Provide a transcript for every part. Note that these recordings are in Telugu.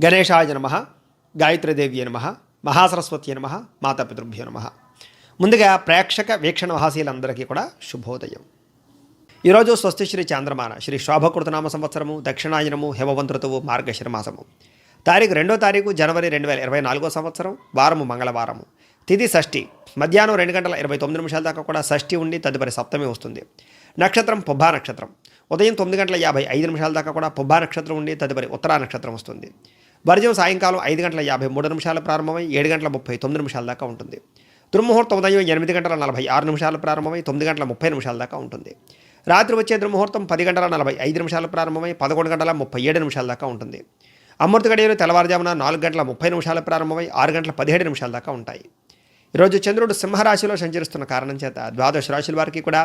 గణేశాయ నమః, గాయత్రీదేవ్యే నమః, మహాసరస్వత్యే నమః, మాతాపితృభ్యో నమః. ముందుగా ప్రేక్షక వీక్షణ మహాశీలందరికీ కూడా శుభోదయం. ఈరోజు స్వస్తి శ్రీ చాంద్రమాన శ్రీ శోభకృతనామ సంవత్సరము దక్షిణాయనము హేమవంత ఋతువు మార్గశిర మాసము తారీఖు 2వ తారీఖు జనవరి 2024 సంవత్సరం వారము మంగళవారము. తిథి షష్ఠి మధ్యాహ్నం 2:29 దాకా కూడా షష్ఠి ఉండి తదుపరి సప్తమి వస్తుంది. నక్షత్రం పుబ్బా నక్షత్రం ఉదయం 9:55 దాకా కూడా పుబ్బా నక్షత్రం ఉండి తదుపరి ఉత్తరా నక్షత్రం వస్తుంది. వర్జం సాయంకాలం 5:53 ప్రారంభమై 7:39 దాకా ఉంటుంది. దుర్ముహూర్తం ఉదయం 8:46 ప్రారంభమై 9:30 దాకా ఉంటుంది. రాత్రి వచ్చే దుర్ముహూర్తం 10:45 ప్రారంభమై 11:37 దాకా ఉంటుంది. అమృత గడియలు తెల్లవారుజామున 4:30 ప్రారంభమై 6:17 దాకా ఉంటాయి. ఈరోజు చంద్రుడు సింహరాశిలో సంచరిస్తున్న కారణం చేత ద్వాదశ రాశుల వారికి కూడా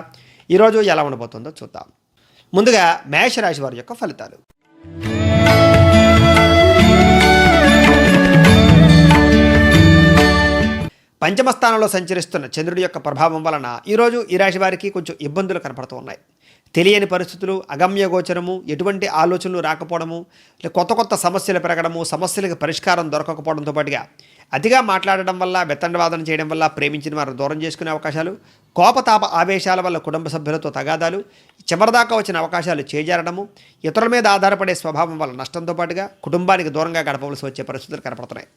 ఈరోజు ఎలా ఉండబోతుందో చూద్దాం. ముందుగా మేషరాశి వారి యొక్క ఫలితాలు. పంచమ స్థానంలో సంచరిస్తున్న చంద్రుడి యొక్క ప్రభావం వలన ఈరోజు ఈ రాశి వారికి కొంచెం ఇబ్బందులు కనపడుతూ ఉన్నాయి. తెలియని పరిస్థితులు, అగమ్య గోచరము, ఎటువంటి ఆలోచనలు రాకపోవడము, కొత్త కొత్త సమస్యలు పెరగడము, సమస్యలకు పరిష్కారం దొరకకపోవడంతో పాటుగా అతిగా మాట్లాడడం వల్ల, వెత్తండవాదన చేయడం వల్ల ప్రేమించిన వారు దూరం చేసుకునే అవకాశాలు, కోపతాప ఆవేశాల వల్ల కుటుంబ సభ్యులతో తగాదాలు, చివరిదాకా వచ్చిన అవకాశాలు చేజారడము, ఇతరుల మీద ఆధారపడే స్వభావం వల్ల నష్టంతో పాటుగా కుటుంబానికి దూరంగా గడపవలసి వచ్చే పరిస్థితులు కనపడుతున్నాయి.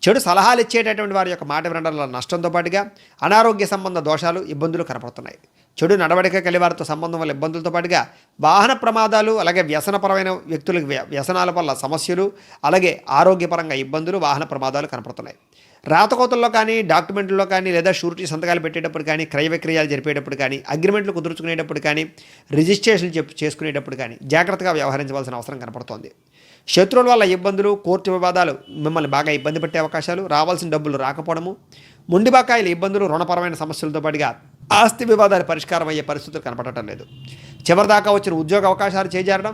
చెడు సలహాలు ఇచ్చేటటువంటి వారి యొక్క మాట వినడం వల్ల నష్టంతో పాటుగా అనారోగ్య సంబంధ దోషాలు, ఇబ్బందులు కనపడుతున్నాయి. చెడు నడవడిక కలివారితో సంబంధం వల్ల ఇబ్బందులతో పాటుగా వాహన ప్రమాదాలు, అలాగే వ్యసనపరమైన వ్యక్తులకు వ్యసనాల వల్ల సమస్యలు, అలాగే ఆరోగ్యపరంగా ఇబ్బందులు, వాహన ప్రమాదాలు కనపడుతున్నాయి. రాతకోతల్లో కానీ, డాక్యుమెంట్లో కానీ, లేదా షూరిటీ సంతకాలు పెట్టేటప్పుడు కానీ, క్రయ విక్రయాలు జరిపేటప్పుడు కానీ, అగ్రిమెంట్లు కుదుర్చుకునేటప్పుడు కానీ, రిజిస్ట్రేషన్లు చేసుకునేటప్పుడు కానీ జాగ్రత్తగా వ్యవహరించవలసిన అవసరం కనపడుతోంది. శత్రువుల వల్ల ఇబ్బందులు, కోర్టు వివాదాలు మిమ్మల్ని బాగా ఇబ్బంది పెట్టే అవకాశాలు, రావాల్సిన డబ్బులు రాకపోవడము, ముండి బకాయిల ఇబ్బందులు, రుణపరమైన సమస్యలతో పాటుగా ఆస్తి వివాదాలు పరిష్కారం అయ్యే పరిస్థితులు కనపడటం లేదు. చివరిదాకా వచ్చిన ఉద్యోగ అవకాశాలు చేజారడం,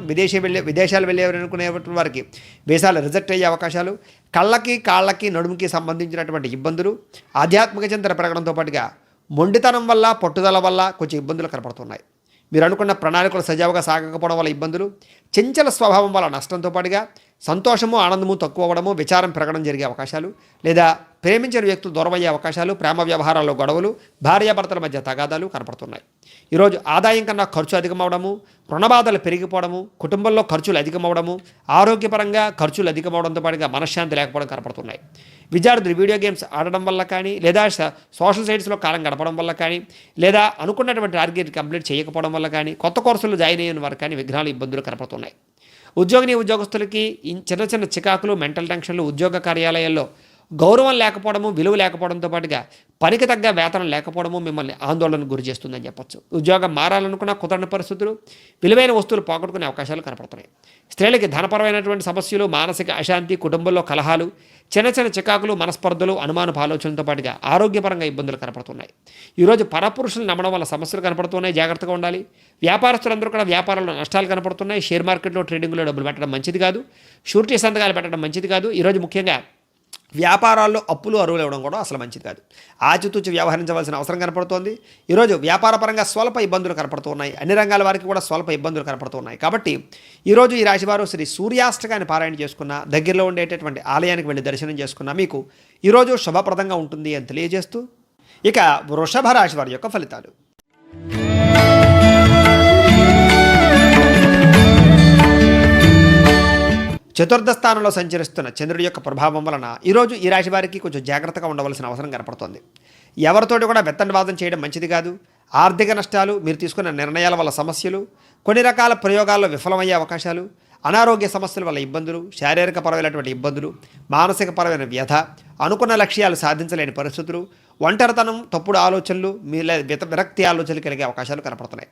విదేశాలు వెళ్ళేవారనుకునే వారికి వీసాలు రిజెక్ట్ అయ్యే అవకాశాలు, కళ్ళకి, కాళ్ళకి, నడుముకి సంబంధించినటువంటి ఇబ్బందులు, ఆధ్యాత్మిక చింతన పెరగడంతో పాటుగా మొండితనం వల్ల, పట్టుదల వల్ల కొంచెం ఇబ్బందులు కనపడుతున్నాయి. మీరు అనుకున్న ప్రణాళికలు సజావుగా సాగకపోవడం వల్ల ఇబ్బందులు, చంచల స్వభావం వల్ల నష్టంతో పాటుగా సంతోషము, ఆనందము తక్కువ అవ్వడము, విచారం పెరగడం జరిగే అవకాశాలు, లేదా ప్రేమించిన వ్యక్తులు దూరమయ్యే అవకాశాలు, ప్రేమ వ్యవహారాల్లో గొడవలు, భార్యాభర్తల మధ్య తగాదాలు కనపడుతున్నాయి. ఈరోజు ఆదాయం కన్నా ఖర్చు అధికమవడము, రుణబాధలు పెరిగిపోవడము, కుటుంబంలో ఖర్చులు అధికమవడము, ఆరోగ్యపరంగా ఖర్చులు అధికమవడంతో పాటుగా మనశ్శాంతి లేకపోవడం కనపడుతున్నాయి. విద్యార్థులు వీడియో గేమ్స్ ఆడడం వల్ల కానీ, లేదా సోషల్ సైట్స్లో కాలం గడపడం వల్ల కానీ, లేదా అనుకున్నటువంటి టార్గెట్ కంప్లీట్ చేయకపోవడం వల్ల కానీ, కొత్త కోర్సులు జాయిన్ అయిన వారు కానీ విఘ్నాలు, ఇబ్బందులు కనపడుతున్నాయి. ఉద్యోగస్తులకి చిన్న చిన్న చికాకులు, మెంటల్ టెన్షన్లు, ఉద్యోగ కార్యాలయాల్లో గౌరవం లేకపోవడము, విలువ లేకపోవడంతో పాటుగా పనికి తగ్గ వేతనం లేకపోవడము మిమ్మల్ని ఆందోళనకు గురి చేస్తుందని చెప్పొచ్చు. ఉద్యోగం మారాలనుకున్న కుదరని పరిస్థితులు, విలువైన వస్తువులు పోగొట్టుకునే అవకాశాలు కనపడుతున్నాయి. స్త్రీలకి ధనపరమైనటువంటి సమస్యలు, మానసిక అశాంతి, కుటుంబంలో కలహాలు, చిన్న చిన్న చికాకులు, మనస్పర్ధలు, అనుమానపు ఆలోచనలతో పాటుగా ఆరోగ్యపరంగా ఇబ్బందులు కనపడుతున్నాయి. ఈరోజు పరపురుషులు నమ్మడం వల్ల సమస్యలు కనపడుతున్నాయి, జాగ్రత్తగా ఉండాలి. వ్యాపారస్తులందరూ కూడా వ్యాపారంలో నష్టాలు కనపడుతున్నాయి. షేర్ మార్కెట్లో, ట్రేడింగ్లో డబ్బులు పెట్టడం మంచిది కాదు. షూరిటీ సంతకాలు పెట్టడం మంచిది కాదు. ఈరోజు ముఖ్యంగా వ్యాపారాల్లో అప్పులు, అరువులు ఇవ్వడం కూడా అసలు మంచిది కాదు. ఆచితూచి వ్యవహరించవలసిన అవసరం కనపడుతోంది. ఈరోజు వ్యాపారపరంగా స్వల్ప ఇబ్బందులు కనపడుతున్నాయి. అన్ని రంగాల వారికి కూడా స్వల్ప ఇబ్బందులు కనపడుతున్నాయి. కాబట్టి ఈరోజు ఈ రాశివారు శ్రీ సూర్యాష్టకాన్ని పారాయణ చేసుకున్న, దగ్గరలో ఉండేటటువంటి ఆలయానికి వెళ్ళి దర్శనం చేసుకున్న మీకు ఈరోజు శుభప్రదంగా ఉంటుంది అని తెలియజేస్తూ, ఇక వృషభ రాశి వారి యొక్క ఫలితాలు. చతుర్థ స్థానంలో సంచరిస్తున్న చంద్రుడి యొక్క ప్రభావం వలన ఈరోజు ఈ రాశి వారికి కొంచెం జాగ్రత్తగా ఉండవలసిన అవసరం కనపడుతోంది. ఎవరితోటి కూడా వెత్తండవాదం చేయడం మంచిది కాదు. ఆర్థిక నష్టాలు, మీరు తీసుకున్న నిర్ణయాల వల్ల సమస్యలు, కొన్ని రకాల ప్రయోగాల్లో విఫలమయ్యే అవకాశాలు, అనారోగ్య సమస్యల వల్ల ఇబ్బందులు, శారీరక పరమైనటువంటి ఇబ్బందులు, మానసిక పరమైన వ్యధ, అనుకున్న లక్ష్యాలు సాధించలేని పరిస్థితులు, ఒంటరితనం, తప్పుడు ఆలోచనలు, విరక్తి ఆలోచనలు కలిగే అవకాశాలు కనపడుతున్నాయి.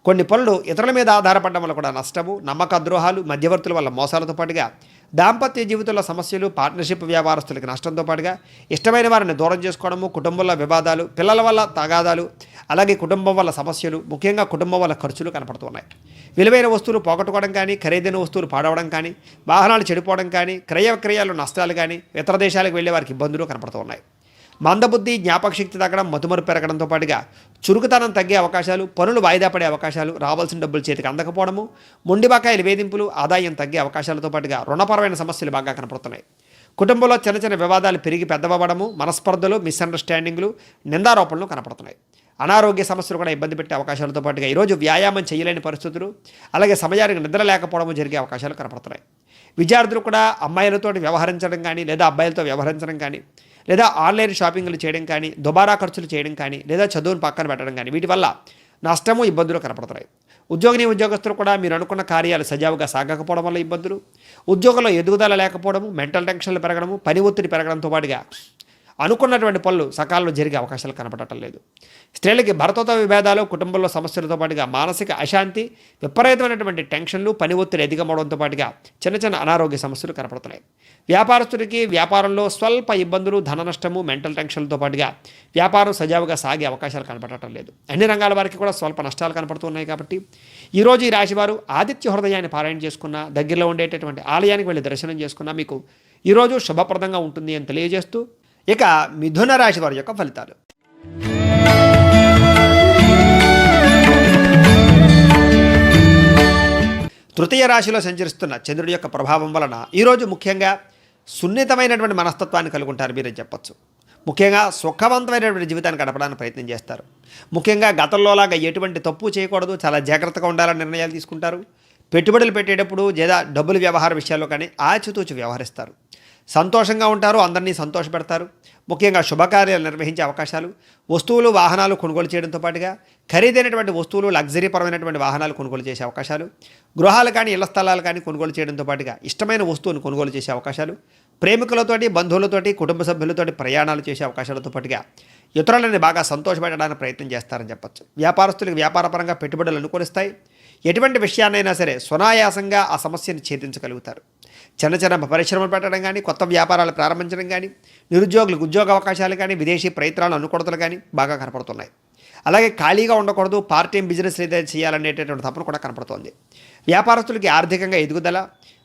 కొన్ని పనులు ఇతరుల మీద ఆధారపడడం వల్ల కూడా నష్టము, నమ్మక ద్రోహాలు, మధ్యవర్తుల వల్ల మోసాలతో పాటుగా దాంపత్య జీవితంలో సమస్యలు, పార్ట్నర్షిప్ వ్యాపారస్తులకి నష్టంతో పాటుగా ఇష్టమైన వారిని దూరం చేసుకోవడము, కుటుంబంలో వివాదాలు, పిల్లల వల్ల తగాదాలు, అలాగే కుటుంబం వల్ల సమస్యలు, ముఖ్యంగా కుటుంబం వల్ల ఖర్చులు కనపడుతున్నాయి. విలువైన వస్తువులు పోగొట్టుకోవడం కానీ, ఖరీదైన వస్తువులు పాడవడం కానీ, వాహనాలు చెడిపోవడం కానీ, క్రయ విక్రయాలు నష్టాలు కానీ, ఇతర దేశాలకు వెళ్ళే వారికి ఇబ్బందులు కనపడుతున్నాయి. మందబుద్ధి, జ్ఞాపకశక్తి తగ్గడం, మతుమరుపు పెరగడంతో పాటుగా చురుకుతనం తగ్గే అవకాశాలు, పనులు వాయిదా పడే అవకాశాలు, రావాల్సిన డబ్బులు చేతికి అందకపోవడము, మొండి బకాయిల వేధింపులు, ఆదాయం తగ్గే అవకాశాలతో పాటుగా రుణపరమైన సమస్యలు బాగా కనపడుతున్నాయి. కుటుంబంలో చిన్న చిన్న వివాదాలు పెరిగి పెద్దవడము, మనస్పర్ధలు, మిస్అండర్స్టాండింగ్లు, నిందారోపణలు కనపడుతున్నాయి. అనారోగ్య సమస్యలు కూడా ఇబ్బంది పెట్టే అవకాశాలతో పాటుగా ఈరోజు వ్యాయామం చేయలేని పరిస్థితులు, అలాగే సమయానికి నిద్ర లేకపోవడం జరిగే అవకాశాలు కనపడుతున్నాయి. విద్యార్థులు కూడా అమ్మాయిలతో వ్యవహరించడం కానీ, లేదా అబ్బాయిలతో వ్యవహరించడం కానీ, లేదా ఆన్లైన్ షాపింగ్లు చేయడం కానీ, దుబారా ఖర్చులు చేయడం కానీ, లేదా చదువును పక్కన పెట్టడం కానీ, వీటి వల్ల నష్టము, ఇబ్బందులు కనపడుతున్నాయి. ఉద్యోగస్తులు కూడా మీరు అనుకున్న కార్యాలు సజావుగా సాగకపోవడం వల్ల ఇబ్బందులు, ఉద్యోగంలో ఎదుగుదల లేకపోవడము, మెంటల్ టెన్షన్లు పెరగడము, పని ఒత్తిడి పెరగడంతో పాటుగా అనుకున్నటువంటి పనులు సకాలంలో జరిగే అవకాశాలు కనపడటం లేదు. స్త్రీలకి భర్తతో విభేదాలు, కుటుంబంలో సమస్యలతో పాటుగా మానసిక అశాంతి, విపరీతమైనటువంటి టెన్షన్లు, పని ఒత్తిడి అధికమవడంతో పాటుగా చిన్న చిన్న అనారోగ్య సమస్యలు కనపడుతున్నాయి. వ్యాపారస్తుడికి వ్యాపారంలో స్వల్ప ఇబ్బందులు, ధన నష్టము, మెంటల్ టెన్షన్లతో పాటుగా వ్యాపారం సజావుగా సాగే అవకాశాలు కనపడటం లేదు. అన్ని రంగాల వారికి కూడా స్వల్ప నష్టాలు కనపడుతున్నాయి. కాబట్టి ఈరోజు ఈ రాశివారు ఆదిత్య హృదయాన్ని పారాయణ చేసుకున్న, దగ్గరలో ఉండేటటువంటి ఆలయానికి వెళ్ళి దర్శనం చేసుకున్న మీకు ఈరోజు శుభప్రదంగా ఉంటుంది అని తెలియజేస్తూ, ఇక మిథున రాశి వారి యొక్క ఫలితాలు. తృతీయ రాశిలో సంచరిస్తున్న చంద్రుడి యొక్క ప్రభావం వలన ఈరోజు ముఖ్యంగా సున్నితమైనటువంటి మనస్తత్వాన్ని కలిగి ఉంటారు మీరే చెప్పచ్చు. ముఖ్యంగా సుఖవంతమైనటువంటి జీవితాన్ని గడపడానికి ప్రయత్నం చేస్తారు. ముఖ్యంగా గతంలోలాగా ఎటువంటి తప్పు చేయకూడదు, చాలా జాగ్రత్తగా ఉండాలని నిర్ణయాలు తీసుకుంటారు. పెట్టుబడులు పెట్టేటప్పుడు లేదా డబ్బుల వ్యవహార విషయాల్లో కానీ ఆచితూచి వ్యవహరిస్తారు. సంతోషంగా ఉంటారు, అందరినీ సంతోషపెడతారు. ముఖ్యంగా శుభకార్యాలు నిర్వహించే అవకాశాలు, వస్తువులు, వాహనాలు కొనుగోలు చేయడంతో పాటుగా ఖరీదైనటువంటి వస్తువులు, లగ్జరీ పరమైనటువంటి వాహనాలు కొనుగోలు చేసే అవకాశాలు, గృహాలు కానీ ఇళ్ల స్థలాలు కానీ కొనుగోలు చేయడంతో పాటుగా ఇష్టమైన వస్తువును కొనుగోలు చేసే అవకాశాలు, ప్రేమికులతోటి, బంధువులతోటి, కుటుంబ సభ్యులతోటి ప్రయాణాలు చేసే అవకాశాలతో పాటుగా ఇతరులని బాగా సంతోషపెట్టడానికి ప్రయత్నం చేస్తారని చెప్పచ్చు. వ్యాపారస్తులకు వ్యాపారపరంగా పెట్టుబడులు అనుకూలిస్తాయి. ఎటువంటి విషయాన్నైనా సరే సునాయాసంగా ఆ సమస్యను ఛేదించగలుగుతారు. చిన్న చిన్న పరిశ్రమలు పెట్టడం కానీ, కొత్త వ్యాపారాలు ప్రారంభించడం కానీ, నిరుద్యోగులకు ఉద్యోగ అవకాశాలు కానీ, విదేశీ ప్రయత్నాలు, అనుకూలతలు కానీ బాగా కనపడుతున్నాయి. అలాగే ఖాళీగా ఉండకూడదు, పార్ట్ టైం బిజినెస్ ఏదైతే చేయాలనేటటువంటి తపన కూడా కనపడుతోంది. వ్యాపారస్తులకి ఆర్థికంగా ఎదుగుదల,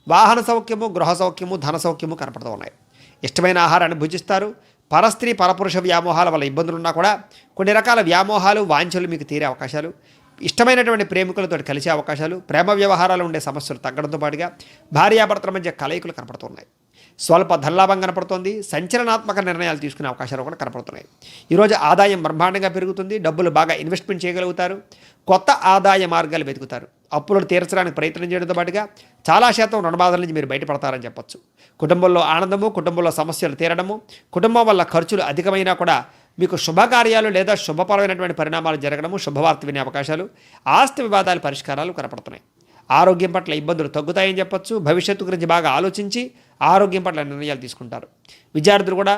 వాహన సౌఖ్యము, గృహ సౌఖ్యము, ధన సౌఖ్యము కనపడుతూ ఉన్నాయి. ఇష్టమైన ఆహారాన్ని భుజిస్తారు. పరస్త్రీ పరపురుష వ్యామోహాల వల్ల ఇబ్బందులున్నా కూడా కొన్ని రకాల వ్యామోహాలు, వాంఛలు మీకు తీరే అవకాశాలు, ఇష్టమైనటువంటి ప్రేమికులతో కలిసే అవకాశాలు, ప్రేమ వ్యవహారాలు ఉండే సమస్యలు తగ్గడంతో పాటుగా భార్యాభర్తల మధ్య కలయికలు కనపడుతున్నాయి. స్వల్ప ధనలాభం కనపడుతోంది. సంచలనాత్మక నిర్ణయాలు తీసుకునే అవకాశాలు కూడా కనపడుతున్నాయి. ఈరోజు ఆదాయం బ్రహ్మాండంగా పెరుగుతుంది. డబ్బులు బాగా ఇన్వెస్ట్మెంట్ చేయగలుగుతారు. కొత్త ఆదాయ మార్గాలు వెతుకుతారు. అప్పులను తీర్చడానికి ప్రయత్నం చేయడంతో పాటుగా చాలా శాతం రుణబాధల నుంచి మీరు బయటపడతారని చెప్పొచ్చు. కుటుంబంలో ఆనందము, కుటుంబంలో సమస్యలు తీరడము, కుటుంబం వల్ల ఖర్చులు అధికమైనా కూడా మీకు శుభకార్యాలు లేదా శుభపరమైనటువంటి పరిణామాలు జరగడము, శుభవార్త వినే అవకాశాలు, ఆస్తి వివాదాల పరిష్కారాలు కనపడుతున్నాయి. ఆరోగ్యం పట్ల ఇబ్బందులు తగ్గుతాయని చెప్పొచ్చు. భవిష్యత్తు గురించి బాగా ఆలోచించి ఆరోగ్యం పట్ల నిర్ణయాలు తీసుకుంటారు. విద్యార్థులు కూడా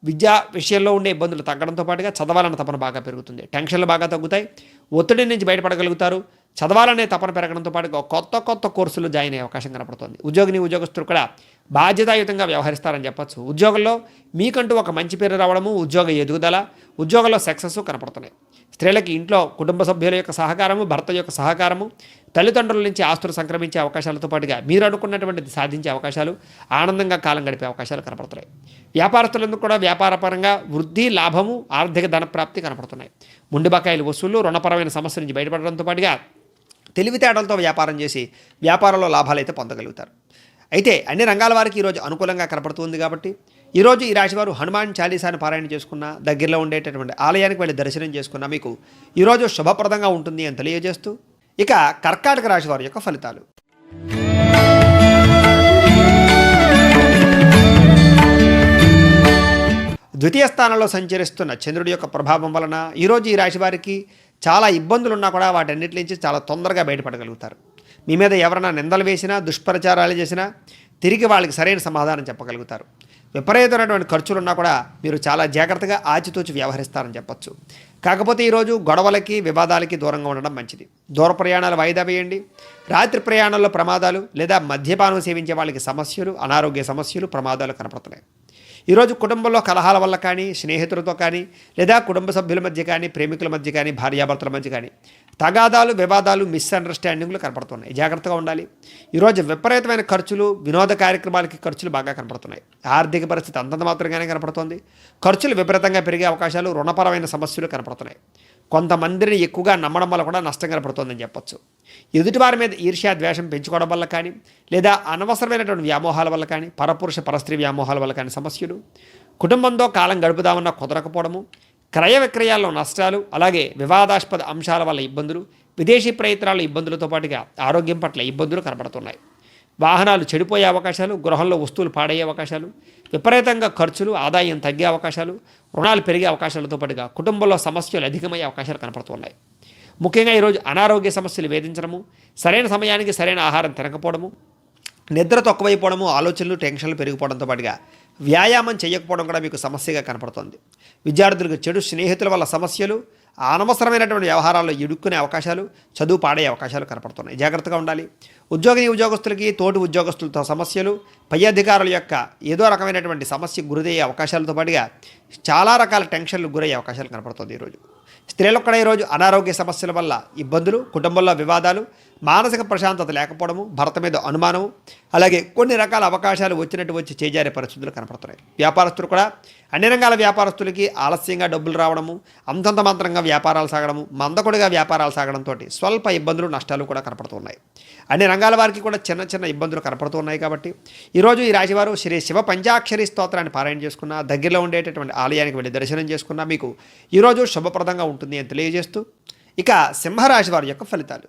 విద్యా విషయంలో ఉండే ఇబ్బందులు తగ్గడంతో పాటుగా చదవాలన్న తపన బాగా పెరుగుతుంది. టెన్షన్లు బాగా తగ్గుతాయి. ఒత్తిడి నుంచి బయటపడగలుగుతారు. చదవాలనే తపన పెరగడంతో పాటుగా కొత్త కోర్సులు జాయిన్ అయ్యే అవకాశం కనపడుతుంది. ఉద్యోగస్తులు కూడా బాధ్యతాయుతంగా వ్యవహరిస్తారని చెప్పచ్చు. ఉద్యోగంలో మీకంటూ ఒక మంచి పేరు రావడము, ఉద్యోగ ఎదుగుదల, ఉద్యోగంలో సక్సెస్ కనపడుతున్నాయి. స్త్రీలకి ఇంట్లో కుటుంబ సభ్యుల యొక్క సహకారము, భర్త యొక్క సహకారము, తల్లిదండ్రుల నుంచి ఆస్తులు సంక్రమించే అవకాశాలతో పాటుగా మీరు అనుకున్నటువంటిది సాధించే అవకాశాలు, ఆనందంగా కాలం గడిపే అవకాశాలు కనపడుతున్నాయి. వ్యాపారస్తులందరూ కూడా వ్యాపారపరంగా వృద్ధి, లాభము, ఆర్థిక ధన ప్రాప్తి కనపడుతున్నాయి. ముండి బకాయిలు వసూళ్లు, రుణపరమైన సమస్య నుంచి బయటపడడంతో పాటుగా తెలివితేటలతో వ్యాపారం చేసి వ్యాపారంలో లాభాలు అయితే పొందగలుగుతారు. అయితే అన్ని రంగాల వారికి ఈరోజు అనుకూలంగా కనపడుతుంది. కాబట్టి ఈరోజు ఈ రాశివారు హనుమాన్ చాలీసాను పారాయణ చేసుకున్న, దగ్గరలో ఉండేటటువంటి ఆలయానికి వెళ్ళి దర్శనం చేసుకున్న మీకు ఈరోజు శుభప్రదంగా ఉంటుంది అని తెలియజేస్తూ, ఇక కర్కాటక రాశి వారి యొక్క ఫలితాలు. ద్వితీయ స్థానంలో సంచరిస్తున్న చంద్రుడి యొక్క ప్రభావం వలన ఈరోజు ఈ రాశి వారికి చాలా ఇబ్బందులు ఉన్నా కూడా వాటన్నిటి నుంచి చాలా తొందరగా బయటపడగలుగుతారు. మీ మీద ఎవరైనా నిందలు వేసినా, దుష్ప్రచారాలు చేసినా తిరిగి వాళ్ళకి సరైన సమాధానం చెప్పగలుగుతారు. విపరీతమైనటువంటి ఖర్చులున్నా కూడా మీరు చాలా జాగ్రత్తగా ఆచితూచి వ్యవహరిస్తారని చెప్పొచ్చు. కాకపోతే ఈరోజు గొడవలకి, వివాదాలకి దూరంగా ఉండడం మంచిది. దూర ప్రయాణాలు వాయిదా వేయండి. రాత్రి ప్రయాణాల్లో ప్రమాదాలు లేదా మద్యపానం సేవించే వాళ్ళకి సమస్యలు, అనారోగ్య సమస్యలు, ప్రమాదాలు కనపడుతున్నాయి. ఈరోజు కుటుంబంలో కలహాల వల్ల కానీ, స్నేహితులతో కానీ, లేదా కుటుంబ సభ్యుల మధ్య కానీ, ప్రేమికుల మధ్య కానీ, భార్యాభర్తల మధ్య కానీ తగాదాలు, వివాదాలు, మిస్అండర్స్టాండింగ్లు కనపడుతున్నాయి. జాగ్రత్తగా ఉండాలి. ఈరోజు విపరీతమైన ఖర్చులు, వినోద కార్యక్రమాలకి ఖర్చులు బాగా కనపడుతున్నాయి. ఆర్థిక పరిస్థితి అంతంత మాత్రంగానే కనపడుతుంది. ఖర్చులు విపరీతంగా పెరిగే అవకాశాలు, రుణపరమైన సమస్యలు కనపడుతున్నాయి. కొంతమందిని ఎక్కువగా నమ్మడం వల్ల కూడా నష్టం కనపడుతుందని చెప్పొచ్చు. ఎదుటివారి మీద ఈర్ష్య, ద్వేషం పెంచుకోవడం వల్ల కానీ, లేదా అనవసరమైనటువంటి వ్యామోహాల వల్ల కానీ, పరపురుష పరస్త్రీ వ్యామోహాల వల్ల కానీ సమస్యలు, కుటుంబంతో కాలం గడుపుదామన్నా కుదరకపోవడము, క్రయ విక్రయాల్లో నష్టాలు, అలాగే వివాదాస్పద అంశాల వల్ల ఇబ్బందులు, విదేశీ ప్రయత్నాల ఇబ్బందులతో పాటుగా ఆరోగ్యం పట్ల ఇబ్బందులు కనబడుతున్నాయి. వాహనాలు చెడిపోయే అవకాశాలు, గృహంలో వస్తువులు పాడయ్యే అవకాశాలు, విపరీతంగా ఖర్చులు, ఆదాయం తగ్గే అవకాశాలు, రుణాలు పెరిగే అవకాశాలతో పాటుగా కుటుంబంలో సమస్యలు అధికమయ్యే అవకాశాలు కనపడుతున్నాయి. ముఖ్యంగా ఈరోజు అనారోగ్య సమస్యలు వేధించడము, సరైన సమయానికి సరైన ఆహారం తినకపోవడము, నిద్ర తక్కువైపోవడము, ఆలోచనలు, టెన్షన్లు పెరిగిపోవడంతో పాటుగా వ్యాయామం చేయకపోవడం కూడా మీకు సమస్యగా కనపడుతుంది. విద్యార్థులకు చెడు స్నేహితుల వల్ల సమస్యలు, అనవసరమైనటువంటి వ్యవహారాల్లో ఇరుక్కునే అవకాశాలు, చదువు పాడే అవకాశాలు కనపడుతున్నాయి. జాగ్రత్తగా ఉండాలి. ఉద్యోగస్తులకి, తోటి ఉద్యోగస్తులతో సమస్యలు, పై అధికారుల యొక్క ఏదో రకమైనటువంటి సమస్యకు గురయ్యే అవకాశాలతో పాటుగా చాలా రకాల టెన్షన్లకు గురయ్యే అవకాశాలు కనపడుతుంది. ఈరోజు స్త్రీలకు కూడా ఈరోజు అనారోగ్య సమస్యల వల్ల ఇబ్బందులు, కుటుంబంలో వివాదాలు, మానసిక ప్రశాంతత లేకపోవడము, భర్త మీద అనుమానము, అలాగే కొన్ని రకాల అవకాశాలు వచ్చినట్టు వచ్చి చేజారే పరిస్థితులు కనపడుతున్నాయి. వ్యాపారస్తులు కూడా అన్ని రంగాల వ్యాపారస్తులకి ఆలస్యంగా డబ్బులు రావడము, అంతంత మాత్రంగా వ్యాపారాలు సాగడము, మందకొడిగా వ్యాపారాలు సాగడంతో స్వల్ప ఇబ్బందులు, నష్టాలు కూడా కనపడుతున్నాయి. అన్ని రంగాల వారికి కూడా చిన్న చిన్న ఇబ్బందులు కనపడుతున్నాయి. కాబట్టి ఈరోజు ఈ రాశివారు శ్రీ శివ పంచాక్షరి స్తోత్రాన్ని పారాయణ చేసుకున్న, దగ్గరలో ఉండేటటువంటి ఆలయానికి వెళ్ళి దర్శనం చేసుకున్న మీకు ఈరోజు శుభప్రదంగా ఉంటుంది అని తెలియజేస్తూ, ఇక సింహరాశి వారి యొక్క ఫలితాలు.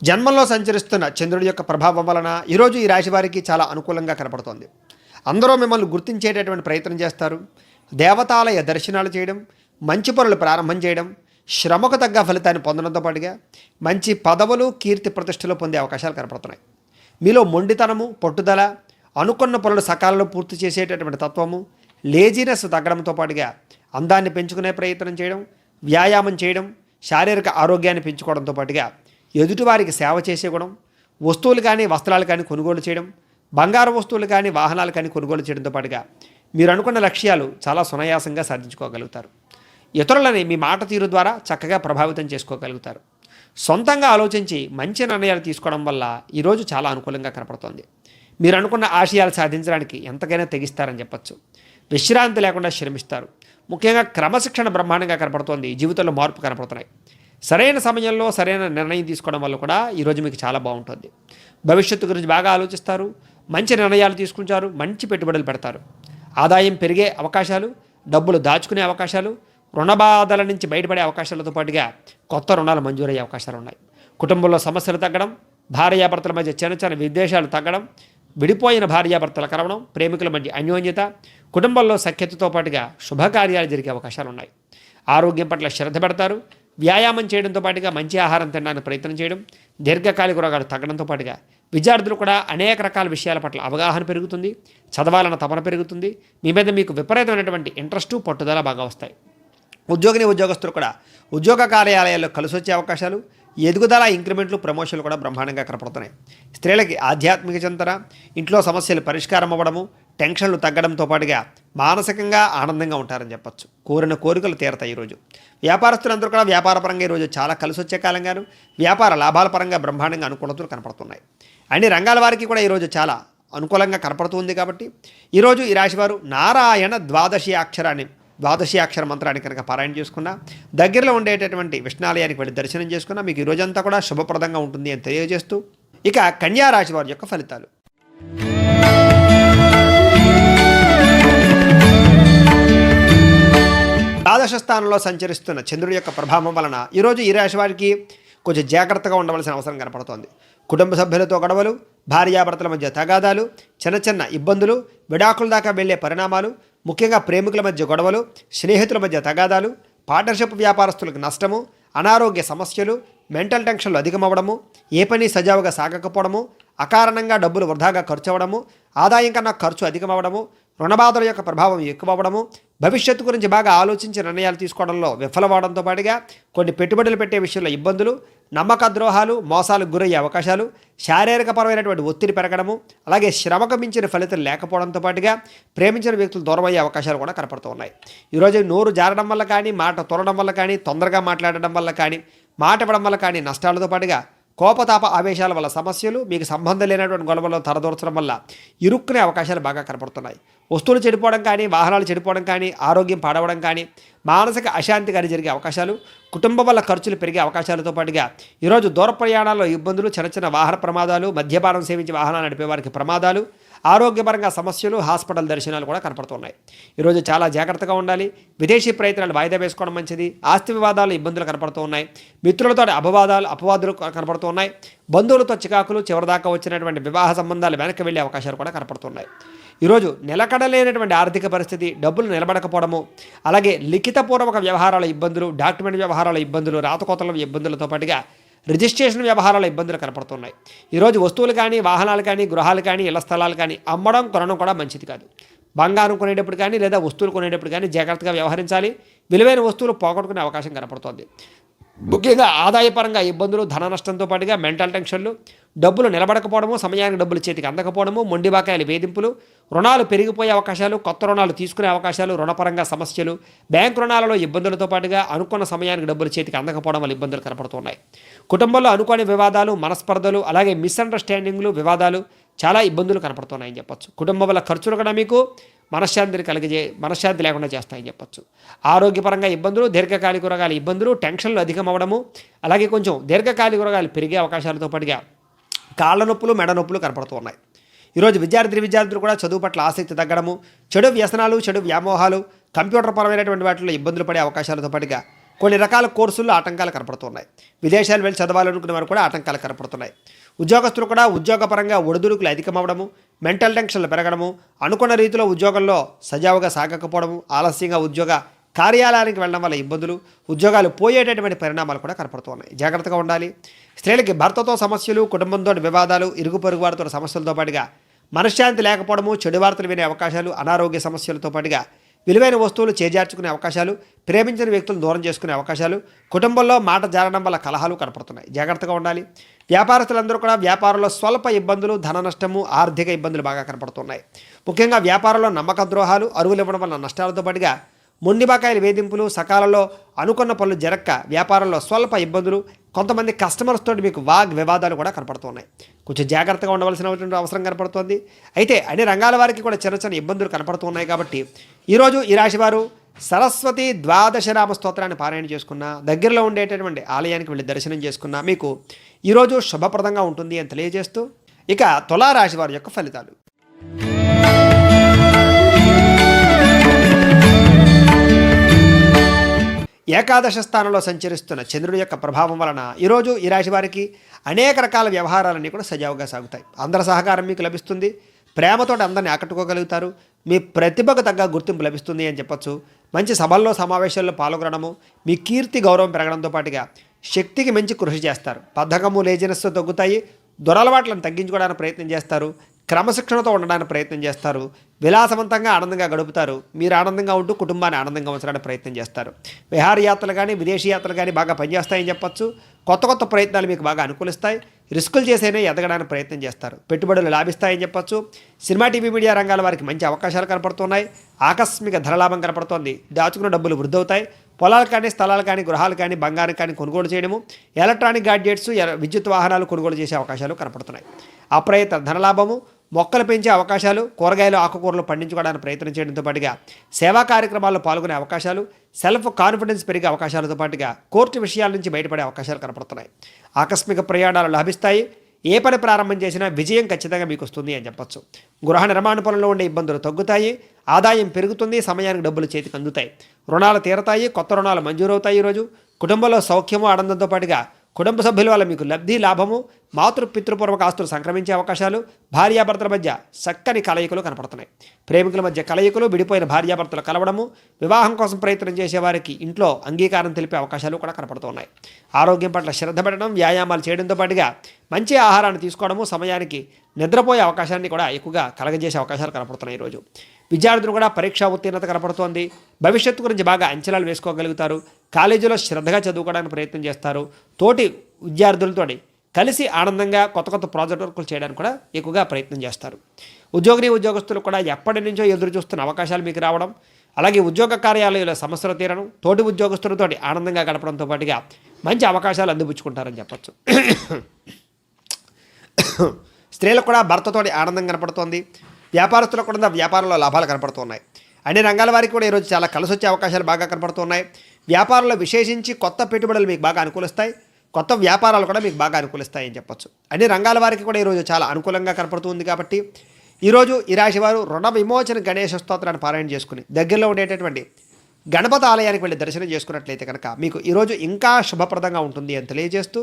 జన్మంలో సంచరిస్తున్న చంద్రుడి యొక్క ప్రభావం వలన ఈరోజు ఈ రాశి వారికి చాలా అనుకూలంగా కనపడుతోంది. అందరూ మిమ్మల్ని గుర్తించేటటువంటి ప్రయత్నం చేస్తారు. దేవతాలయ దర్శనాలు చేయడం, మంచి పనులు ప్రారంభం చేయడం, శ్రమకు తగ్గ ఫలితాన్ని పొందడంతో పాటుగా మంచి పదవులు, కీర్తి ప్రతిష్టలు పొందే అవకాశాలు కనపడుతున్నాయి. మీలో మొండితనము, పట్టుదల, అనుకున్న పనులు సకాలంలో పూర్తి చేసేటటువంటి తత్వము, లేజినెస్ తగ్గడంతో పాటుగా అందాన్ని పెంచుకునే ప్రయత్నం చేయడం, వ్యాయామం చేయడం, శారీరక ఆరోగ్యాన్ని పెంచుకోవడంతో పాటుగా ఎదుటివారికి సేవ చేసే గుణం, వస్తువులు కానీ వస్త్రాలు కానీ కొనుగోలు చేయడం, బంగారు వస్తువులు కానీ వాహనాలు కానీ కొనుగోలు చేయడంతో పాటుగా మీరు అనుకున్న లక్ష్యాలు చాలా సునాయాసంగా సాధించుకోగలుగుతారు. ఇతరులని మీ మాట తీరు ద్వారా చక్కగా ప్రభావితం చేసుకోగలుగుతారు. సొంతంగా ఆలోచించి మంచి నిర్ణయాలు తీసుకోవడం వల్ల ఈరోజు చాలా అనుకూలంగా కనపడుతోంది. మీరు అనుకున్న ఆశయాలు సాధించడానికి ఎంతకైనా తెగిస్తారని చెప్పచ్చు. విశ్రాంతి లేకుండా శ్రమిస్తారు. ముఖ్యంగా క్రమశిక్షణ బ్రహ్మాండంగా కనపడుతోంది. జీవితంలో మార్పు కనపడుతున్నాయి. సరైన సమయంలో సరైన నిర్ణయం తీసుకోవడం వల్ల కూడా ఈరోజు మీకు చాలా బాగుంటుంది. భవిష్యత్తు గురించి బాగా ఆలోచిస్తారు. మంచి నిర్ణయాలు తీసుకుంటారు. మంచి పెట్టుబడులు పెడతారు. ఆదాయం పెరిగే అవకాశాలు, డబ్బులు దాచుకునే అవకాశాలు, రుణ బాధల నుంచి బయటపడే అవకాశాలతో పాటుగా కొత్త రుణాలు మంజూరయ్యే అవకాశాలు ఉన్నాయి. కుటుంబంలో సమస్యలు తగ్గడం, భార్యాభర్తల మధ్య చిన్న చిన్న విద్వేషాలు తగ్గడం, విడిపోయిన భార్యాభర్తల కలవడం, ప్రేమికుల మధ్య అన్యోన్యత, కుటుంబంలో సఖ్యతతో పాటుగా శుభకార్యాలు జరిగే అవకాశాలు ఉన్నాయి. ఆరోగ్యం పట్ల శ్రద్ధ పెడతారు. వ్యాయామం చేయడంతో పాటుగా మంచి ఆహారం తినడానికి ప్రయత్నం చేయడం, దీర్ఘకాలిక రోగాలు తగ్గడంతో పాటుగా విద్యార్థులు కూడా అనేక రకాల విషయాల పట్ల అవగాహన పెరుగుతుంది. చదవాలన్న తపన పెరుగుతుంది. మీ మీద మీకు విపరీతమైనటువంటి ఇంట్రెస్టు, పట్టుదల బాగా వస్తాయి. ఉద్యోగస్తులు కూడా ఉద్యోగ కార్యాలయాల్లో కలిసి వచ్చే అవకాశాలు, ఎదుగుదల, ఇంక్రిమెంట్లు, ప్రమోషన్లు కూడా బ్రహ్మాండంగా కనపడుతున్నాయి. స్త్రీలకి ఆధ్యాత్మిక చింతన, ఇంట్లో సమస్యలు పరిష్కారం అవ్వడము, టెన్షన్లు తగ్గడంతో పాటుగా మానసికంగా ఆనందంగా ఉంటారని చెప్పచ్చు. కోరిన కోరికలు తీరతాయి. ఈరోజు వ్యాపారస్తులందరూ కూడా వ్యాపారపరంగా ఈరోజు చాలా కలిసి వచ్చే కాలంగాను, వ్యాపార లాభాల పరంగా బ్రహ్మాండంగా అనుకూలతలు కనపడుతున్నాయి. అన్ని రంగాల వారికి కూడా ఈరోజు చాలా అనుకూలంగా కనపడుతుంది. కాబట్టి ఈరోజు ఈ రాశివారు నారాయణ ద్వాదశి అక్షర మంత్రాన్ని కనుక పారాయణ చేసుకున్నా, దగ్గరలో ఉండేటటువంటి విష్ణాలయానికి వెళ్ళి దర్శనం చేసుకున్నా మీకు ఈ రోజంతా కూడా శుభప్రదంగా ఉంటుంది అని తెలియజేస్తూ, ఇక కన్యా రాశి వారి యొక్క ఫలితాలు. ద్వాదశ స్థానంలో సంచరిస్తున్న చంద్రుడి యొక్క ప్రభావం వలన ఈరోజు ఈ రాశి వారికి కొంచెం జాగ్రత్తగా ఉండవలసిన అవసరం కనపడుతోంది. కుటుంబ సభ్యులతో గొడవలు, భార్యాభర్తల మధ్య తగాదాలు, చిన్న చిన్న ఇబ్బందులు, విడాకుల దాకా వెళ్లే పరిణామాలు, ముఖ్యంగా ప్రేమికుల మధ్య గొడవలు, స్నేహితుల మధ్య తగాదాలు, పార్ట్నర్షిప్ వ్యాపారస్తులకు నష్టము, అనారోగ్య సమస్యలు, మెంటల్ టెన్షన్లు అధికమవ్వడము, ఏ పని సజావుగా సాగకపోవడము, అకారణంగా డబ్బులు వృధాగా ఖర్చు అవ్వడము, ఆదాయం కన్నా ఖర్చు అధికమవ్వడము, రుణబాధల యొక్క ప్రభావం ఎక్కువ అవ్వడము, భవిష్యత్తు గురించి బాగా ఆలోచించి నిర్ణయాలు తీసుకోవడంలో విఫలమవడంతో పాటుగా కొన్ని పెట్టుబడులు పెట్టే విషయంలో ఇబ్బందులు, నమ్మక ద్రోహాలు, మోసాలకు గురయ్యే అవకాశాలు, శారీరకపరమైనటువంటి ఒత్తిడి పెరగడము, అలాగే శ్రమకు మించిన ఫలితం లేకపోవడంతో పాటుగా ప్రేమించిన వ్యక్తులు దూరం అయ్యే అవకాశాలు కూడా కనపడుతూ ఉన్నాయి. ఈరోజు నోరు జారడం వల్ల కానీ, మాట తొలడం వల్ల కానీ, తొందరగా మాట్లాడడం వల్ల కానీ, మాట ఇవ్వడం వల్ల కానీ నష్టాలతో పాటుగా కోపతాప ఆవేశాల వల్ల సమస్యలు, మీకు సంబంధం లేనటువంటి గొడవల్లో తరదూర్చడం వల్ల ఇరుక్కునే అవకాశాలు బాగా కనపడుతున్నాయి. వస్తువులు చెడిపోవడం కానీ, వాహనాలు చెడిపోవడం కానీ, ఆరోగ్యం పాడవడం కానీ, మానసిక అశాంతి కానీ జరిగే అవకాశాలు, కుటుంబం వల్ల ఖర్చులు పెరిగే అవకాశాలతో పాటుగా ఈరోజు దూర ప్రయాణాల్లో ఇబ్బందులు, చిన్న చిన్న వాహన ప్రమాదాలు, మద్యపానం సేవించి వాహనాలు నడిపే వారికి ప్రమాదాలు, ఆరోగ్యపరంగా సమస్యలు, హాస్పిటల్ దర్శనాలు కూడా కనపడుతున్నాయి. ఈరోజు చాలా జాగ్రత్తగా ఉండాలి. విదేశీ ప్రయత్నాలు వాయిదా వేసుకోవడం మంచిది. ఆస్తి వివాదాలు, ఇబ్బందులు కనపడుతూ ఉన్నాయి. మిత్రులతో అపవాదులు కనపడుతూ ఉన్నాయి. బంధువులతో చికాకులు, చివరిదాకా వచ్చినటువంటి వివాహ సంబంధాలు వెనక్కి వెళ్ళే అవకాశాలు కూడా కనపడుతున్నాయి. ఈరోజు నిలకడలేనటువంటి ఆర్థిక పరిస్థితి, డబ్బులు నిలబడకపోవడము, అలాగే లిఖితపూర్వక వ్యవహారాల ఇబ్బందులు, డాక్యుమెంట్ వ్యవహారాల ఇబ్బందులు, రాతకోతల ఇబ్బందులతో పాటుగా రిజిస్ట్రేషన్ వ్యవహారాల ఇబ్బందులు కనపడుతున్నాయి. ఈరోజు వస్తువులు కానీ, వాహనాలు కానీ, గృహాలు కానీ, ఇళ్ల స్థలాలు కానీ అమ్మడం, కొనడం కూడా మంచిది కాదు. బంగారం కొనేటప్పుడు కానీ, లేదా వస్తువులు కొనేటప్పుడు కానీ జాగ్రత్తగా వ్యవహరించాలి. విలువైన వస్తువులు పోగొట్టుకునే అవకాశం కనపడుతోంది. ముఖ్యంగా ఆదాయపరంగా ఇబ్బందులు, ధన నష్టంతో పాటుగా మెంటల్ టెన్షన్లు, డబ్బులు నిలబడకపోవడము, సమయానికి డబ్బులు చేతికి అందకపోవడము, మొండి బకాయిల వేధింపులు, రుణాలు పెరిగిపోయే అవకాశాలు, కొత్త రుణాలు తీసుకునే అవకాశాలు, రుణపరంగా సమస్యలు, బ్యాంకు రుణాలలో ఇబ్బందులతో పాటుగా అనుకున్న సమయానికి డబ్బులు చేతికి అందకపోవడం వల్ల ఇబ్బందులు కనపడుతున్నాయి. కుటుంబంలో అనుకోని వివాదాలు, మనస్పర్ధలు, అలాగే మిస్అండర్స్టాండింగ్లు, వివాదాలు చాలా ఇబ్బందులు కనపడుతున్నాయని చెప్పొచ్చు. కుటుంబం వల్ల ఖర్చులు కూడా మీకు మనశ్శాంతి లేకుండా చేస్తాయని చెప్పొచ్చు. ఆరోగ్యపరంగా ఇబ్బందులు, దీర్ఘకాలిక రోగాల ఇబ్బందులు, టెన్షన్లు అధికం అవ్వడము, అలాగే కొంచెం దీర్ఘకాలిక రోగాలు పెరిగే అవకాశాలతో పాటుగా కాళ్ళ నొప్పులు, మెడ నొప్పులు కనపడుతూ ఉన్నాయి. ఈరోజు విద్యార్థులు కూడా చదువు పట్ల ఆసక్తి తగ్గడము, చెడు వ్యసనాలు, చెడు వ్యామోహాలు, కంప్యూటర్ పరమైనటువంటి వాటిలో ఇబ్బందులు పడే అవకాశాలతో పాటుగా కొన్ని రకాల కోర్సుల్లో ఆటంకాలు కనపడుతున్నాయి. విదేశాలు వెళ్ళి చదవాలనుకునే వారు కూడా ఆటంకాలు కనపడుతున్నాయి. ఉద్యోగస్తులు కూడా ఉద్యోగపరంగా ఒడిదుడుకులు అధికమవడము, మెంటల్ టెన్షన్లు పెరగడము, అనుకున్న రీతిలో ఉద్యోగంలో సజావుగా సాగకపోవడము, ఆలస్యంగా ఉద్యోగ కార్యాలయానికి వెళ్ళడం వల్ల ఇబ్బందులు, ఉద్యోగాలు పోయేటటువంటి పరిణామాలు కూడా కనపడుతున్నాయి. జాగ్రత్తగా ఉండాలి. స్త్రీలకి భర్తతో సమస్యలు, కుటుంబంతో వివాదాలు, ఇరుగు పొరుగు వారితో సమస్యలతో పాటుగా మనశ్శాంతి లేకపోవడము, చెడు వార్తలు వినే అవకాశాలు, అనారోగ్య సమస్యలతో పాటుగా విలువైన వస్తువులు చేజార్చుకునే అవకాశాలు, ప్రేమించిన వ్యక్తులను దూరం చేసుకునే అవకాశాలు, కుటుంబంలో మాట జారడం వల్ల కలహాలు కనపడుతున్నాయి. జాగ్రత్తగా ఉండాలి. వ్యాపారస్తులందరూ కూడా వ్యాపారంలో స్వల్ప ఇబ్బందులు, ధన నష్టము, ఆర్థిక ఇబ్బందులు బాగా కనపడుతున్నాయి. ముఖ్యంగా వ్యాపారంలో నమ్మక ద్రోహాలు, అరువులు ఇవ్వడం వల్ల నష్టాలతో పాటుగా మొండి బకాయిల వేధింపులు, సకాలంలో అనుకున్న పనులు జరక్క వ్యాపారంలో స్వల్ప ఇబ్బందులు, కొంతమంది కస్టమర్స్ తోటి మీకు వివాదాలు కూడా కనపడుతున్నాయి. కొంచెం జాగ్రత్తగా ఉండవలసినటువంటి అవసరం కనపడుతోంది. అయితే అన్ని రంగాల వారికి కూడా చిన్న చిన్న ఇబ్బందులు కనపడుతున్నాయి. కాబట్టి ఈరోజు ఈ రాశి వారు సరస్వతి ద్వాదశనామ స్తోత్రాన్ని పారాయణ చేసుకున్నా, దగ్గరలో ఉండేటటువంటి ఆలయానికి వెళ్ళి దర్శనం చేసుకున్నా మీకు ఈరోజు శుభప్రదంగా ఉంటుంది అని తెలియజేస్తూ, ఇక తులారాశి వారి యొక్క ఫలితాలు. ఏకాదశ స్థానంలో సంచరిస్తున్న చంద్రుడి యొక్క ప్రభావం వలన ఈరోజు ఈ రాశి వారికి అనేక రకాల వ్యవహారాలన్నీ కూడా సజావుగా సాగుతాయి. అందరి సహకారం మీకు లభిస్తుంది. ప్రేమతో అందరిని ఆకట్టుకోగలుగుతారు. మీ ప్రతిభకు తగ్గ గుర్తింపు లభిస్తుంది అని చెప్పొచ్చు. మంచి సభల్లో, సమావేశాల్లో పాల్గొనడము, మీ కీర్తి గౌరవం పెరగడంతో పాటుగా శక్తికి మించి కృషి చేస్తారు. బద్ధకము, లేజినెస్ తగ్గుతాయి. దురలవాట్లను తగ్గించుకోవడానికి ప్రయత్నం చేస్తారు. క్రమశిక్షణతో ఉండడానికి ప్రయత్నం చేస్తారు. విలాసవంతంగా ఆనందంగా గడుపుతారు. మీరు ఆనందంగా ఉంటూ కుటుంబాన్ని ఆనందంగా ఉంచడానికి ప్రయత్నం చేస్తారు. విహారయాత్రలు కానీ, విదేశీ యాత్రలు కానీ బాగా పనిచేస్తాయని చెప్పొచ్చు. కొత్త ప్రయత్నాలు మీకు బాగా అనుకూలిస్తాయి. రిస్కులు చేసేనే ఎదగడానికి ప్రయత్నం చేస్తారు. పెట్టుబడులు లాభిస్తాయని చెప్పొచ్చు. సినిమా, టీవీ, మీడియా రంగాల వారికి మంచి అవకాశాలు కనపడుతున్నాయి. ఆకస్మిక ధనలాభం కనపడుతోంది. దాచుకున్న డబ్బులు వృద్ధి అవుతాయి. పొలాలు కానీ, స్థలాలు కానీ, గృహాలు కానీ, బంగారం కానీ కొనుగోలు చేయడము, ఎలక్ట్రానిక్ గాడ్జెట్స్, విద్యుత్ వాహనాలు కొనుగోలు చేసే అవకాశాలు కనపడుతున్నాయి. అప్రయత్న ధనలాభము, మొక్కలు పెంచే అవకాశాలు, కూరగాయలు, ఆకుకూరలు పండించుకోవడానికి ప్రయత్నం చేయడంతో పాటుగా సేవా కార్యక్రమాల్లో పాల్గొనే అవకాశాలు, సెల్ఫ్ కాన్ఫిడెన్స్ పెరిగే అవకాశాలతో పాటుగా కోర్టు విషయాల నుంచి బయటపడే అవకాశాలు కనపడుతున్నాయి. ఆకస్మిక ప్రయాణాలు లాభిస్తాయి. ఏ పని ప్రారంభం చేసినా విజయం ఖచ్చితంగా మీకు వస్తుంది అని చెప్పొచ్చు. గృహ నిర్మాణ పనుల్లో ఉండే ఇబ్బందులు తగ్గుతాయి. ఆదాయం పెరుగుతుంది. సమయానికి డబ్బులు చేతికి అందుతాయి. రుణాలు తీరతాయి. కొత్త రుణాలు మంజూరవుతాయి. ఈరోజు కుటుంబంలో సౌఖ్యము, ఆనందంతో పాటుగా కుటుంబ సభ్యుల వల్ల మీకు లబ్ధి, లాభము, పితృపూర్వక ఆస్తులు సంక్రమించే అవకాశాలు, భార్యాభర్తల మధ్య చక్కని కలయికలు కనపడుతున్నాయి. ప్రేమికుల మధ్య కలయికలు, విడిపోయిన భార్యాభర్తలు కలవడము, వివాహం కోసం ప్రయత్నం చేసేవారికి ఇంట్లో అంగీకారం తెలిపే అవకాశాలు కూడా కనపడుతున్నాయి. ఆరోగ్యం పట్ల శ్రద్ధ పెట్టడం, వ్యాయామాలు చేయడంతో పాటుగా మంచి ఆహారాన్ని తీసుకోవడము, సమయానికి నిద్రపోయే అవకాశాన్ని కూడా ఎక్కువగా కలగజేసే అవకాశాలు కనపడుతున్నాయి ఈరోజు. విద్యార్థులు కూడా పరీక్షా ఉత్తీర్ణత కనపడుతోంది. భవిష్యత్తు గురించి బాగా అంచనాలు వేసుకోగలుగుతారు. కాలేజీలో శ్రద్ధగా చదువుకోవడానికి ప్రయత్నం చేస్తారు. తోటి విద్యార్థులతోటి కలిసి ఆనందంగా కొత్త కొత్త ప్రాజెక్ట్ వర్కులు చేయడానికి కూడా ఎక్కువగా ప్రయత్నం చేస్తారు. ఉద్యోగస్తులు కూడా ఎప్పటి నుంచో ఎదురు చూస్తున్న అవకాశాలు మీకు రావడం, అలాగే ఉద్యోగ కార్యాలయంలో సమస్యలు తీరడం, తోటి ఉద్యోగస్తులతోటి ఆనందంగా గడపడంతో పాటుగా మంచి అవకాశాలు అందిపుచ్చుకుంటారని చెప్పచ్చు. స్త్రీలకు కూడా భర్తతోటి ఆనందం కనపడుతోంది. వ్యాపారస్తులకు కూడా వ్యాపారంలో లాభాలు కనపడుతున్నాయి. అన్ని రంగాల వారికి కూడా ఈరోజు చాలా కలిసి వచ్చే అవకాశాలు బాగా కనపడుతున్నాయి. వ్యాపారంలో విశేషించి కొత్త పెట్టుబడులు మీకు బాగా అనుకూలిస్తాయి. కొత్త వ్యాపారాలు కూడా మీకు బాగా అనుకూలిస్తాయని చెప్పచ్చు. అన్ని రంగాల వారికి కూడా ఈరోజు చాలా అనుకూలంగా కనపడుతుంది. కాబట్టి ఈరోజు ఈ రాశి వారు రుణ విమోచన గణేశ స్తోత్రాన్ని పారాయణ చేసుకుని దగ్గరలో ఉండేటటువంటి గణపతి ఆలయానికి వెళ్ళి దర్శనం చేసుకున్నట్లయితే కనుక మీకు ఈరోజు ఇంకా శుభప్రదంగా ఉంటుంది అని తెలియజేస్తూ,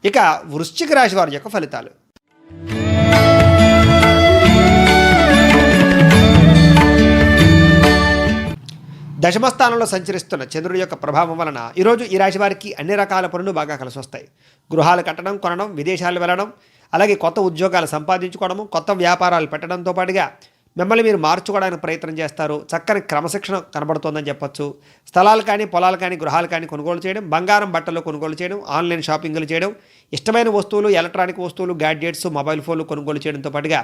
ఇక వృశ్చిక రాశి వారి యొక్క ఫలితాలు. దశమస్థానంలో సంచరిస్తున్న చంద్రుడి యొక్క ప్రభావం వలన ఈరోజు ఈ రాశి వారికి అన్ని రకాల పనులు బాగా కలిసి వస్తాయి. గృహాలు కట్టడం, కొనడం, విదేశాలు వెళ్ళడం, అలాగే కొత్త ఉద్యోగాలు సంపాదించుకోవడము, కొత్త వ్యాపారాలు పెట్టడంతో పాటుగా మిమ్మల్ని మీరు మార్చుకోవడానికి ప్రయత్నం చేస్తారు. చక్కని క్రమశిక్షణ కనబడుతోందని చెప్పొచ్చు. స్థలాలు కానీ, పొలాలు కానీ, గృహాలు కానీ కొనుగోలు చేయడం, బంగారం బట్టలు కొనుగోలు చేయడం, ఆన్లైన్ షాపింగ్లు చేయడం, ఇష్టమైన వస్తువులు, ఎలక్ట్రానిక్ వస్తువులు, గ్యాడ్జెట్స్, మొబైల్ ఫోన్లు కొనుగోలు చేయడంతో పాటుగా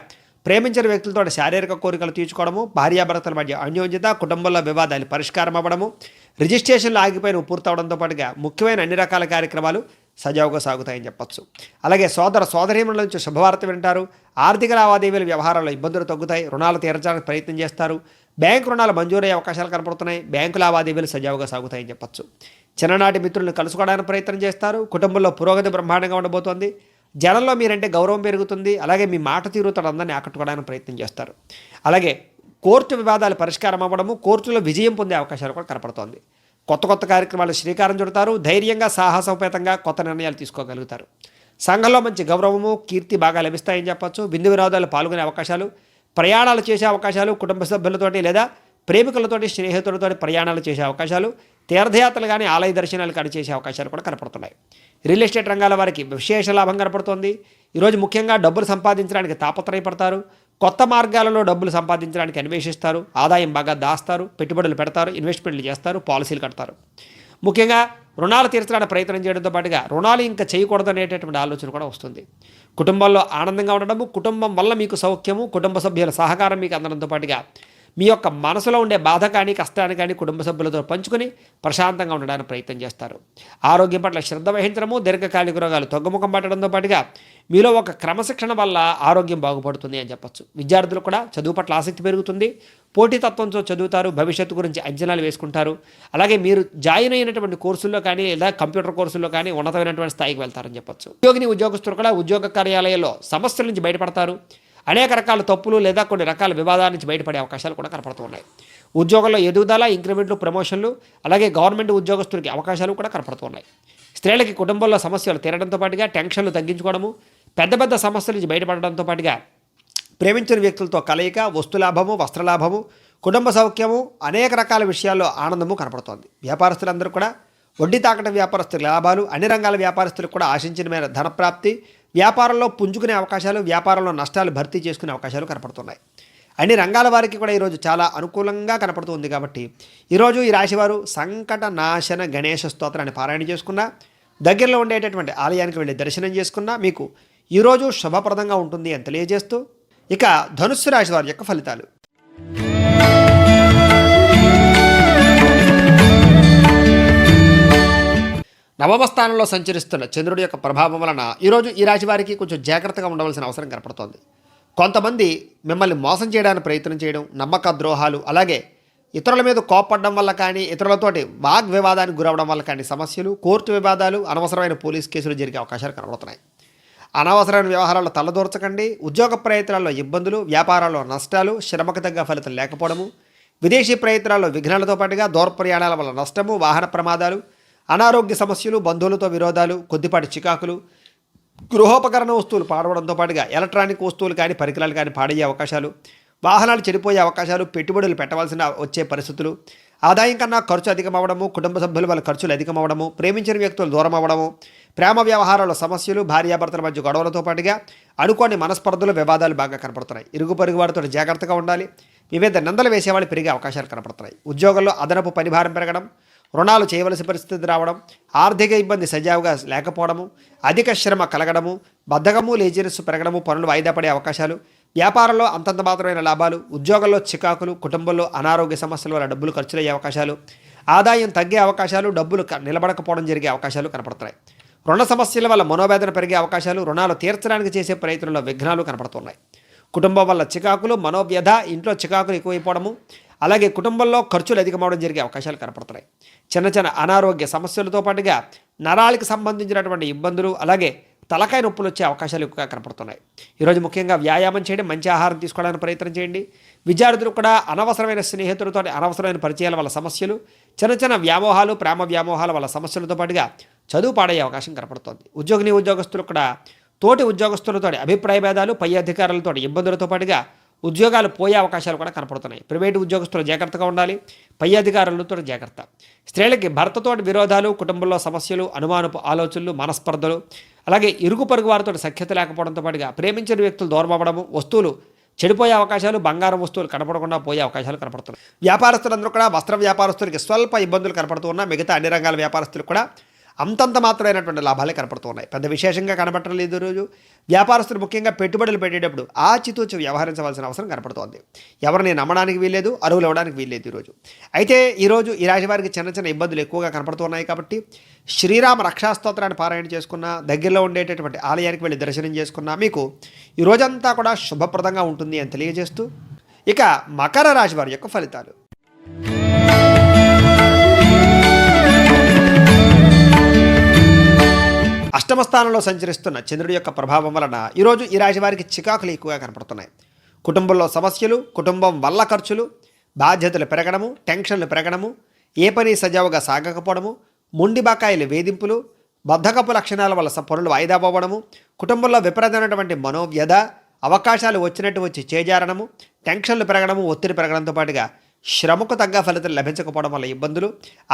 ప్రేమించిన వ్యక్తులతో శారీరక కోరికలు తీర్చుకోవడము, భార్యాభర్తల మధ్య అన్యోన్యత, కుటుంబంలో వివాదాలు పరిష్కారం అవ్వడము, రిజిస్ట్రేషన్లు ఆగిపోయిన పూర్తవడంతో పాటుగా ముఖ్యమైన అన్ని రకాల కార్యక్రమాలు సజావుగా సాగుతాయని చెప్పచ్చు. అలాగే సోదరీమణుల నుంచి శుభవార్త వింటారు. ఆర్థిక లావాదేవీల వ్యవహారాల్లో ఇబ్బందులు తగ్గుతాయి. రుణాలు తీర్చడానికి ప్రయత్నం చేస్తారు. బ్యాంకు రుణాలు మంజూరయ్యే అవకాశాలు కనపడుతున్నాయి. బ్యాంకు లావాదేవీలు సజావుగా సాగుతాయని చెప్పచ్చు. చిన్ననాటి మిత్రులను కలుసుకోవడానికి ప్రయత్నం చేస్తారు. కుటుంబంలో పురోగతి బ్రహ్మాండంగా ఉండబోతోంది. జనంలో మీరంటే గౌరవం పెరుగుతుంది. అలాగే మీ మాట తీరుతో అందరినీ ఆకట్టుకోవడానికి ప్రయత్నం చేస్తారు. అలాగే కోర్టు వివాదాలు పరిష్కారం అవ్వడము, కోర్టులో విజయం పొందే అవకాశాలు కూడా కనపడుతోంది. కొత్త శ్రీకారం చుడతారు. ధైర్యంగా, సాహసోపేతంగా కొత్త నిర్ణయాలు తీసుకోగలుగుతారు. సంఘంలో మంచి గౌరవము, కీర్తి బాగా లభిస్తాయని చెప్పచ్చు. విందు వినోదాలు పాల్గొనే అవకాశాలు, ప్రయాణాలు చేసే అవకాశాలు, కుటుంబ సభ్యులతోటి లేదా ప్రేమికులతోటి, స్నేహితులతోటి ప్రయాణాలు చేసే అవకాశాలు, తీర్థయాత్రలు కానీ, ఆలయ దర్శనాలు కానీ చేసే అవకాశాలు కూడా కనపడుతున్నాయి. రియల్ ఎస్టేట్ రంగాల వారికి విశేష లాభం కనపడుతోంది. ఈరోజు ముఖ్యంగా డబ్బులు సంపాదించడానికి తాపత్రయపడతారు. కొత్త మార్గాలలో డబ్బులు సంపాదించడానికి అన్వేషిస్తారు. ఆదాయం బాగా దాస్తారు. పెట్టుబడులు పెడతారు. ఇన్వెస్ట్మెంట్లు చేస్తారు. పాలసీలు కడతారు. ముఖ్యంగా రుణాలు తీర్చడానికి ప్రయత్నం చేయడంతో పాటుగా రుణాలు ఇంకా చేయకూడదనేటటువంటి ఆలోచన కూడా వస్తుంది. కుటుంబంలో ఆనందంగా ఉండడము, కుటుంబం వల్ల మీకు సౌఖ్యము, కుటుంబ సభ్యుల సహకారం మీకు అందడంతో పాటుగా మీ యొక్క మనసులో ఉండే బాధ కానీ, కష్టాన్ని కానీ కుటుంబ సభ్యులతో పంచుకొని ప్రశాంతంగా ఉండడానికి ప్రయత్నం చేస్తారు. ఆరోగ్యం పట్ల శ్రద్ధ వహించడము, దీర్ఘకాలిక రోగాలు తగ్గుముఖం పట్టడంతో పాటుగా మీలో ఒక క్రమశిక్షణ వల్ల ఆరోగ్యం బాగుపడుతుంది అని చెప్పచ్చు. విద్యార్థులు కూడా చదువు పట్ల ఆసక్తి పెరుగుతుంది. పోటీతత్వంతో చదువుతారు. భవిష్యత్తు గురించి అంచనాలు వేసుకుంటారు. అలాగే మీరు జాయిన్ అయినటువంటి కోర్సుల్లో కానీ, లేదా కంప్యూటర్ కోర్సుల్లో కానీ ఉన్నతమైనటువంటి స్థాయికి వెళ్తారని చెప్పచ్చు. ఉద్యోగస్తులు కూడా ఉద్యోగ కార్యాలయాల్లో సమస్యల నుంచి బయటపడతారు. అనేక రకాల తప్పులు లేదా కొన్ని రకాల వివాదాల నుంచి బయటపడే అవకాశాలు కూడా కనపడుతున్నాయి. ఉద్యోగంలో ఎదుగుదల, ఇంక్రిమెంట్లు, ప్రమోషన్లు, అలాగే గవర్నమెంట్ ఉద్యోగస్తులకి అవకాశాలు కూడా కనపడుతున్నాయి. స్త్రీలకి కుటుంబంలో సమస్యలు తీరడంతో పాటుగా టెన్షన్లు తగ్గించుకోవడము, పెద్ద సమస్యల నుంచి బయటపడడంతో పాటుగా ప్రేమించిన వ్యక్తులతో కలయిక, వస్తులాభము, వస్త్రలాభము, కుటుంబ సౌఖ్యము, అనేక రకాల విషయాల్లో ఆనందము కనపడుతోంది. వ్యాపారస్తులందరూ కూడా వడ్డీ తాకట వ్యాపారస్తుల లాభాలు, అన్ని రంగాల వ్యాపారస్తులకు కూడా ఆశించిన మేర ధనప్రాప్తి, వ్యాపారంలో పుంజుకునే అవకాశాలు, వ్యాపారంలో నష్టాలు భర్తీ చేసుకునే అవకాశాలు కనపడుతున్నాయి. అన్ని రంగాల వారికి కూడా ఈరోజు చాలా అనుకూలంగా కనపడుతుంది. కాబట్టి ఈరోజు ఈ రాశివారు సంకట నాశన గణేశ స్తోత్రాన్ని పారాయణ చేసుకున్నా, దగ్గరలో ఉండేటటువంటి ఆలయానికి వెళ్ళి దర్శనం చేసుకున్నా మీకు ఈరోజు శుభప్రదంగా ఉంటుంది అని తెలియజేస్తూ, ఇక ధనుస్సు రాశి వారి యొక్క ఫలితాలు. నవమ స్థానంలో సంచరిస్తున్న చంద్రుడి యొక్క ప్రభావం వలన ఈరోజు ఈ రాశి వారికి కొంచెం జాగ్రత్తగా ఉండవలసిన అవసరం కనపడుతోంది. కొంతమంది మిమ్మల్ని మోసం చేయడానికి ప్రయత్నం చేయడం, నమ్మక ద్రోహాలు, అలాగే ఇతరుల మీద కోపపడడం వల్ల కానీ, ఇతరులతోటి వాగ్వివాదానికి గురవడం వల్ల కానీ సమస్యలు, కోర్టు వివాదాలు, అనవసరమైన పోలీస్ కేసులు జరిగే అవకాశాలు కనబడుతున్నాయి. అనవసరమైన వ్యవహారాల్లో తలదూర్చకండి. ఉద్యోగ ప్రయత్నాల్లో ఇబ్బందులు, వ్యాపారాల్లో నష్టాలు, శ్రమకు తగ్గ ఫలితం లేకపోవడము, విదేశీ ప్రయత్నాల్లో విఘ్నాలతో పాటుగా దూర ప్రయాణాల వల్ల నష్టము, వాహన ప్రమాదాలు, అనారోగ్య సమస్యలు, బంధువులతో విరోధాలు, కొద్దిపాటి చికాకులు, గృహోపకరణ వస్తువులు పాడవడంతో పాటుగా ఎలక్ట్రానిక్ వస్తువులు కానీ, పరికరాలు కానీ పాడయ్యే అవకాశాలు, వాహనాలు చెడిపోయే అవకాశాలు, పెట్టుబడులు పెట్టవలసిన వచ్చే పరిస్థితులు, ఆదాయం కన్నా ఖర్చు అధికమవడము, కుటుంబ సభ్యుల వల్ల ఖర్చులు అధికమవడము, ప్రేమించిన వ్యక్తులు దూరం అవ్వడము, ప్రేమ వ్యవహారాల సమస్యలు, భార్యాభర్తల మధ్య గొడవలతో పాటుగా అనుకోని మనస్పర్ధలు, వివాదాలు బాగా కనపడుతున్నాయి. ఇరుగు పొరుగు వారితో జాగ్రత్తగా ఉండాలి. మీ మీద నిందలు వేసేవాళ్ళు పెరిగే అవకాశాలు కనపడుతున్నాయి. ఉద్యోగంలో అదనపు పనిభారం పెరగడం, రుణాలు చేయవలసిన పరిస్థితి రావడం, ఆర్థిక ఇబ్బంది సజావుగా లేకపోవడము, అధిక శ్రమ కలగడము, బద్ధకము లేజినెస్ పెరగడము, పనులు వాయిదా పడే అవకాశాలు, వ్యాపారంలో అంతంత మాత్రమైన లాభాలు, ఉద్యోగంలో చికాకులు, కుటుంబంలో అనారోగ్య సమస్యల వల్ల డబ్బులు ఖర్చులయ్యే అవకాశాలు, ఆదాయం తగ్గే అవకాశాలు, డబ్బులు నిలబడకపోవడం జరిగే అవకాశాలు కనపడుతున్నాయి. రుణ సమస్యల వల్ల మనోవేదన పెరిగే అవకాశాలు, రుణాలు తీర్చడానికి చేసే ప్రయత్నంలో విఘ్నాలు కనపడుతున్నాయి. కుటుంబం వల్ల చికాకులు, మనోవ్యధ, ఇంట్లో చికాకులు ఎక్కువైపోవడము, అలాగే కుటుంబంలో ఖర్చులు అధికమవడం జరిగే అవకాశాలు కనపడుతున్నాయి. చిన్న చిన్న అనారోగ్య సమస్యలతో పాటుగా నరాలకు సంబంధించినటువంటి ఇబ్బందులు, అలాగే తలకాయ నొప్పులు వచ్చే అవకాశాలు ఎక్కువగా కనపడుతున్నాయి. ఈరోజు ముఖ్యంగా వ్యాయామం చేయడం, మంచి ఆహారం తీసుకోవడానికి ప్రయత్నం చేయండి. విద్యార్థులు కూడా అనవసరమైన స్నేహితులతో అనవసరమైన పరిచయాల వల్ల సమస్యలు, చిన్న చిన్న వ్యామోహాలు, ప్రేమ వ్యామోహాల వల్ల సమస్యలతో పాటుగా చదువు పాడయ్యే అవకాశం కనపడుతోంది. ఉద్యోగులు కూడా తోటి ఉద్యోగస్తులతో అభిప్రాయ భేదాలు, పై అధికారులతో ఇబ్బందులతో పాటుగా ఉద్యోగాలు పోయే అవకాశాలు కూడా కనపడుతున్నాయి. ప్రైవేటు ఉద్యోగస్తులు జాగ్రత్తగా ఉండాలి, పై అధికారులతో జాగ్రత్త. స్త్రీలకి భర్తతోటి విరోధాలు, కుటుంబంలో సమస్యలు, అనుమానపు ఆలోచనలు, మనస్పర్ధలు, అలాగే ఇరుగు పొరుగు వారితో సఖ్యత లేకపోవడంతో పాటుగా ప్రేమించిన వ్యక్తులు దూరం అవ్వడము, వస్తువులు చెడిపోయే అవకాశాలు, బంగారం వస్తువులు కనపడకుండా పోయే అవకాశాలు కనపడుతున్నాయి. వ్యాపారస్తులందరూ కూడా వస్త్ర వ్యాపారస్తులకి స్వల్ప ఇబ్బందులు కనపడుతూ ఉన్నా మిగతా అన్ని రంగాల వ్యాపారస్తులు కూడా అంతంత మాత్రమైనటువంటి లాభాలే కనపడుతున్నాయి. పెద్ద విశేషంగా కనపడలేదు. రోజు వ్యాపారస్తులు ముఖ్యంగా పెట్టుబడులు పెట్టేటప్పుడు ఆచితూచి వ్యవహరించవలసిన అవసరం కనపడుతోంది. ఎవరిని నమ్మడానికి వీల్లేదు, అరువులు ఇవ్వడానికి వీల్లేదు ఈరోజు. అయితే ఈరోజు ఈ రాశి వారికి చిన్న చిన్న ఇబ్బందులు ఎక్కువగా కనపడుతున్నాయి కాబట్టి శ్రీరామ రక్షాస్తోత్రాన్ని పారాయణ చేసుకున్న, దగ్గరలో ఉండేటటువంటి ఆలయానికి వెళ్ళి దర్శనం చేసుకున్నా మీకు ఈ రోజంతా కూడా శుభప్రదంగా ఉంటుంది అని తెలియజేస్తూ, ఇక మకర రాశి వారి యొక్క ఫలితాలు. అష్టమ స్థానంలో సంచరిస్తున్న చంద్రుడి యొక్క ప్రభావం వలన ఈరోజు ఈ రాశి వారికి చికాకులు ఎక్కువగా కనపడుతున్నాయి. కుటుంబంలో సమస్యలు, కుటుంబం వల్ల ఖర్చులు, బాధ్యతలు పెరగడము, టెన్షన్లు పెరగడము, ఏ పని సజావుగా సాగకపోవడము, మొండి బకాయిల వేధింపులు, బద్ధకపు లక్షణాల వల్ల పనులు వాయిదా పోవడము, కుటుంబంలో విపరీతమైనటువంటి మనోవ్యధ, అవకాశాలు వచ్చినట్టు వచ్చి చేజారడము, టెన్షన్లు పెరగడము, ఒత్తిడి పెరగడంతో పాటుగా శ్రమకు తగ్గ ఫలితాలు లభించకపోవడం వల్ల ఇబ్బందులు,